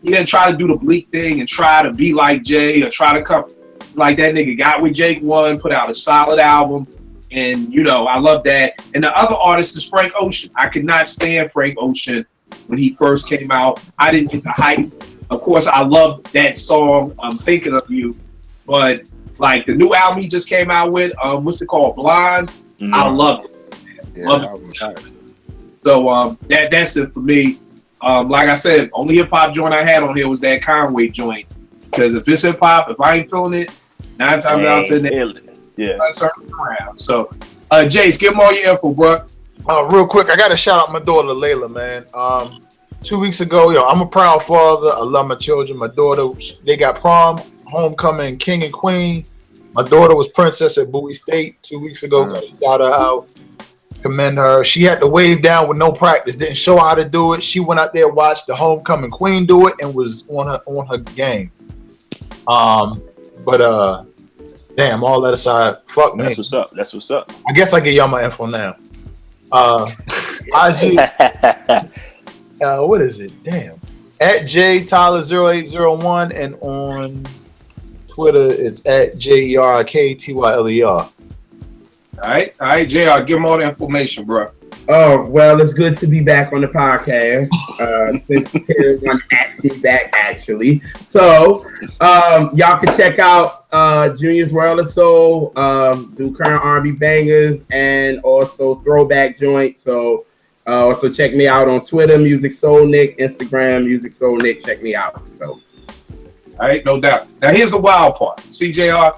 the bleak thing and try to be like Jay or try to come like that nigga got with Jake One, put out a solid album. And, I love that. And the other artist is Frank Ocean. I could not stand Frank Ocean when he first came out. I didn't get the hype. Of course, I love that song, I'm Thinking of You. But, like, the new album he just came out with, what's it called, Blonde? I love it. Yeah, so that's it for me. Like I said, only hip hop joint I had on here was that Conway joint. Because if it's hip hop, if I ain't feeling it, 9 times out of 10, I'm turning around. So, Jace, give them all your info, bro. Real quick, I got to shout out my daughter Layla, man. 2 weeks ago, I'm a proud father. I love my children. My daughter, they got prom, homecoming, king and queen. My daughter was princess at Bowie State 2 weeks ago. Shout her out. Commend her. She had to wave down with no practice. Didn't show how to do it. She went out there, watched the homecoming queen do it, and was on her game. But damn, all that aside, fuck me. That's what's up. I guess I get y'all my info now. IG. What is it? Damn. At J Tyler 0801 and on Twitter is at JERKTYLER. All right, JR, give them all the information, bro. Oh, well, it's good to be back on the podcast. Since everyone asked me back, actually. So, y'all can check out Junior's World of Soul, do current R&B bangers, and also throwback joints. So, also check me out on Twitter, Music Soul Nick, Instagram, Music Soul Nick. Check me out. So, all right, no doubt. Now, here's the wild part. CJR,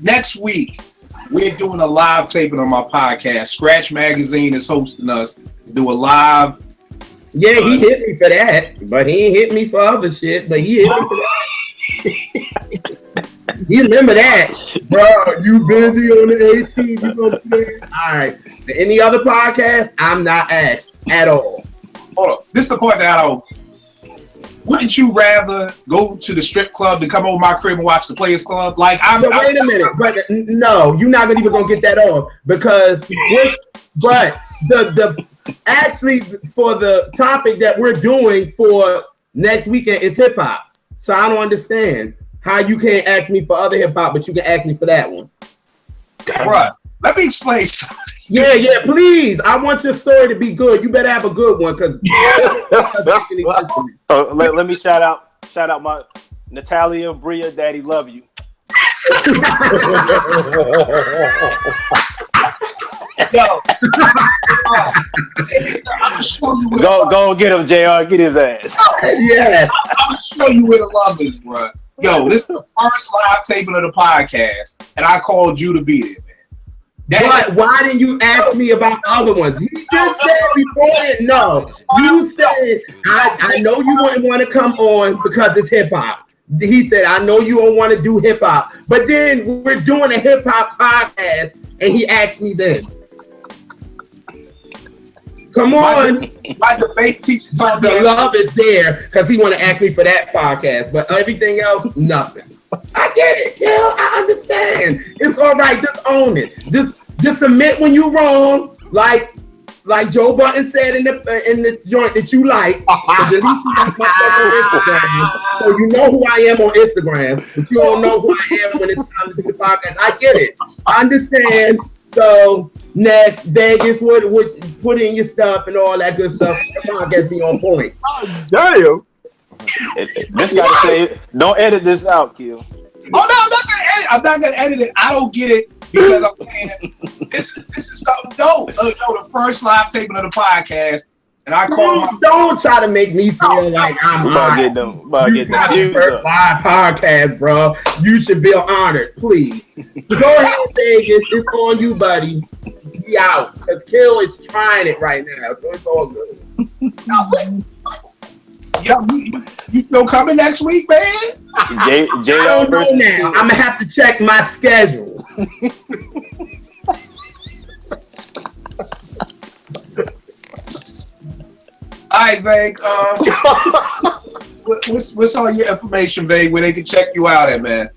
next week, we're doing a live taping on my podcast. Scratch Magazine is hosting us to do a live. Yeah, he hit me for that, but he ain't hit me for other shit, but he hit me for that. You remember that? Bro, you busy on the 18th? You gonna play? All right. Any other podcast? I'm not asked at all. Hold on. This is the part that I don't. Wouldn't you rather go to the strip club than come over my crib and watch the Players Club? Like, wait a minute, but no, you're not even gonna get that off because but the actually for the topic that we're doing for next weekend is hip hop. So I don't understand how you can't ask me for other hip hop, but you can ask me for that one. Right. Let me explain something. Yeah, please. I want your story to be good. You better have a good one, because. Let me shout out my Natalia and Bria. Daddy love you. Yo, I'm show you go get him, JR. Get his ass. Yes. I'm gonna show you where the love is, bro. Yo, this is the first live taping of the podcast, and I called you to be there, man. But why didn't you ask me about the other ones? You just said before it. No, you said I know you wouldn't want to come on because it's hip hop. He said I know you don't want to do hip hop, but then we're doing a hip hop podcast, and he asked me then. Come on, my debate teacher told me the love is there because he want to ask me for that podcast, but everything else, nothing. I get it, Kill. I understand. It's all right. Just own it. Just admit when you're wrong. Like Joe Budden said in the joint that you like. At least you like myself on Instagram. So you know who I am on Instagram, but you don't know who I am when it's time to do the podcast. I get it. I understand. So next, Vegas would put in your stuff and all that good stuff. The podcast be on point. Damn. This gotta say, don't edit this out, Kill. Oh no, I'm not gonna edit. I'm not gonna edit it. I don't get it because I'm saying this is something dope. The first live taping of the podcast, and I call don't try to make me feel like I'm about to get them. First live podcast, bro. You should feel honored, please. Go ahead, Vegas. It's on you, buddy. Be out, because Kill is trying it right now, so it's all good. No, yo, you still coming next week, man? I don't know now. I'm gonna have to check my schedule. All right, Vag. What's all your information, Vag, where they can check you out at, man?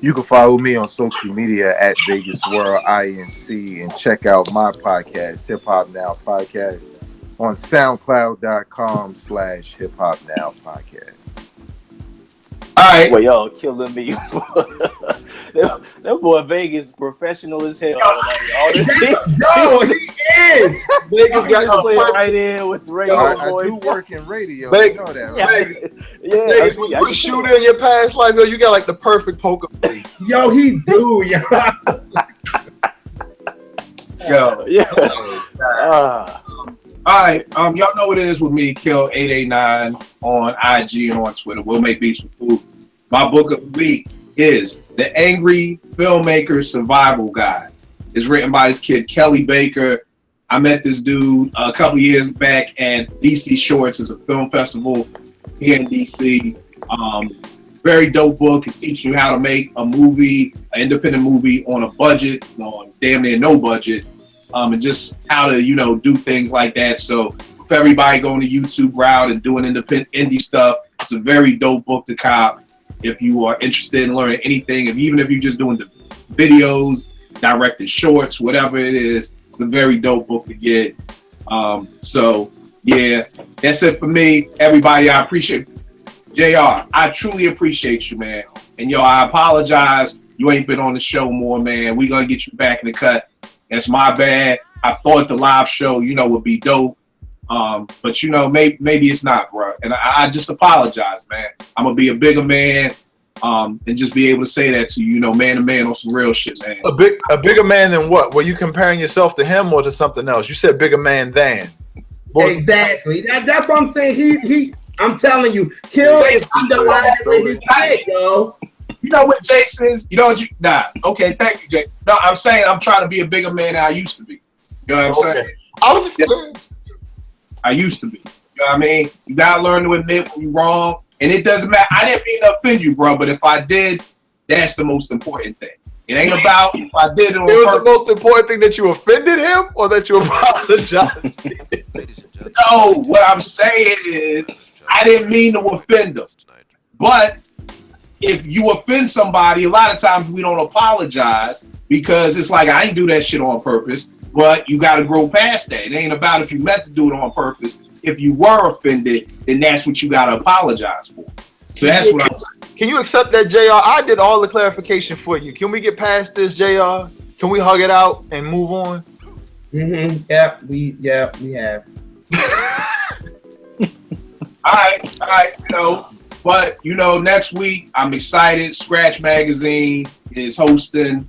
You can follow me on social media at Vegas World INC and check out my podcast, Hip Hop Now Podcast, on SoundCloud.com/Hip Hop Now Podcast. All right. Well, y'all killing me. That boy Vegas professional as hell. No, he is. Vegas got to play right in with the radio voice. I do work in radio. Vegas, you know that, right? Yeah. Vegas, when you shoot in your past life, yo, you got like the perfect poker face. Yo, he do, yo. Yo. Yeah. All right, y'all know what it is with me, Kill 889 on IG and on Twitter. We'll make beats with food. My book of the week is The Angry Filmmaker Survival Guide. It's written by this kid, Kelly Baker. I met this dude a couple of years back at DC Shorts. It's a film festival here in DC. Very dope book. It's teaching you how to make a movie, an independent movie on a budget, on damn near no budget. And just how to, do things like that. So for everybody going the YouTube route and doing indie stuff, it's a very dope book to cop. If you are interested in learning anything, even if you're just doing the videos, directed shorts, whatever it is, it's a very dope book to get. So yeah, that's it for me. Everybody, I appreciate JR. I truly appreciate you, man. And yo, I apologize. You ain't been on the show more, man. We gonna get you back in the cut. That's my bad. I thought the live show, would be dope. But maybe it's not, bro. And I just apologize, man. I'm gonna be a bigger man, and just be able to say that to you, man to man on some real shit, man. A bigger man than what? Were you comparing yourself to him or to something else? You said bigger man than. Exactly. That's what I'm saying. He I'm telling you, Kill is underlying with his head, yo. You know what Jason is? Okay, thank you, Jay. No, I'm saying I'm trying to be a bigger man than I used to be. You know what I'm saying? I was just I used to be. You know what I mean? You gotta learn to admit when you're wrong. And it doesn't matter. I didn't mean to offend you, bro, but if I did, that's the most important thing. It ain't about if I did it on purpose. It was the most important thing that you offended him or that you apologized? No, what I'm saying is I didn't mean to offend them. But if you offend somebody, a lot of times we don't apologize because it's like I ain't do that shit on purpose, but you got to grow past that. It ain't about if you meant to do it on purpose. If you were offended, then that's what you got to apologize for. So that's what I'm saying. Can you accept that, JR? I did all the clarification for you. Can we get past this, JR? Can we hug it out and move on? Mm-hmm. Yeah, we have. All right, but next week I'm excited. Scratch Magazine is hosting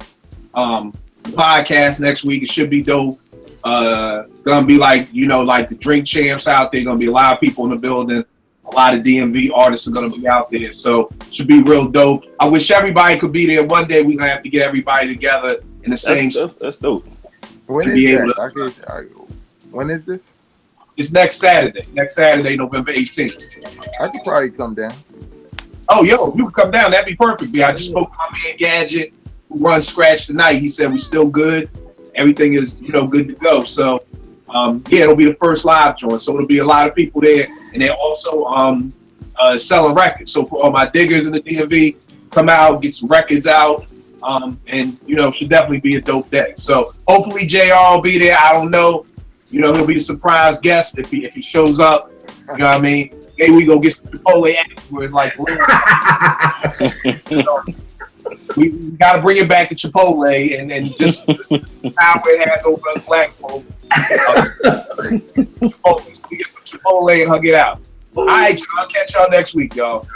the podcast next week. It should be dope. Gonna be like the drink champs out there. Gonna be a lot of people in the building. A lot of DMV artists are gonna be out there, so it should be real dope. I wish everybody could be there. One day we're gonna have to get everybody together in the same. That's dope. When is that? When is this? It's next Saturday. November 18th. I could probably come down. Oh, yo, if you could come down, that'd be perfect. I just spoke to my man Gadget, who runs Scratch tonight. He said we're still good. Everything is, good to go. So, it'll be the first live joint. So it'll be a lot of people there, and they're also selling records. So for all my diggers in the DMV, come out, get some records out, and should definitely be a dope day. So hopefully JR will be there. I don't know. He'll be the surprise guest if he shows up. You know what I mean? Maybe we go get some Chipotle afterwards, like we got to bring it back to Chipotle and just the power it has over us black folks. We get some Chipotle and hug it out. All right, y'all. I'll catch y'all next week, y'all.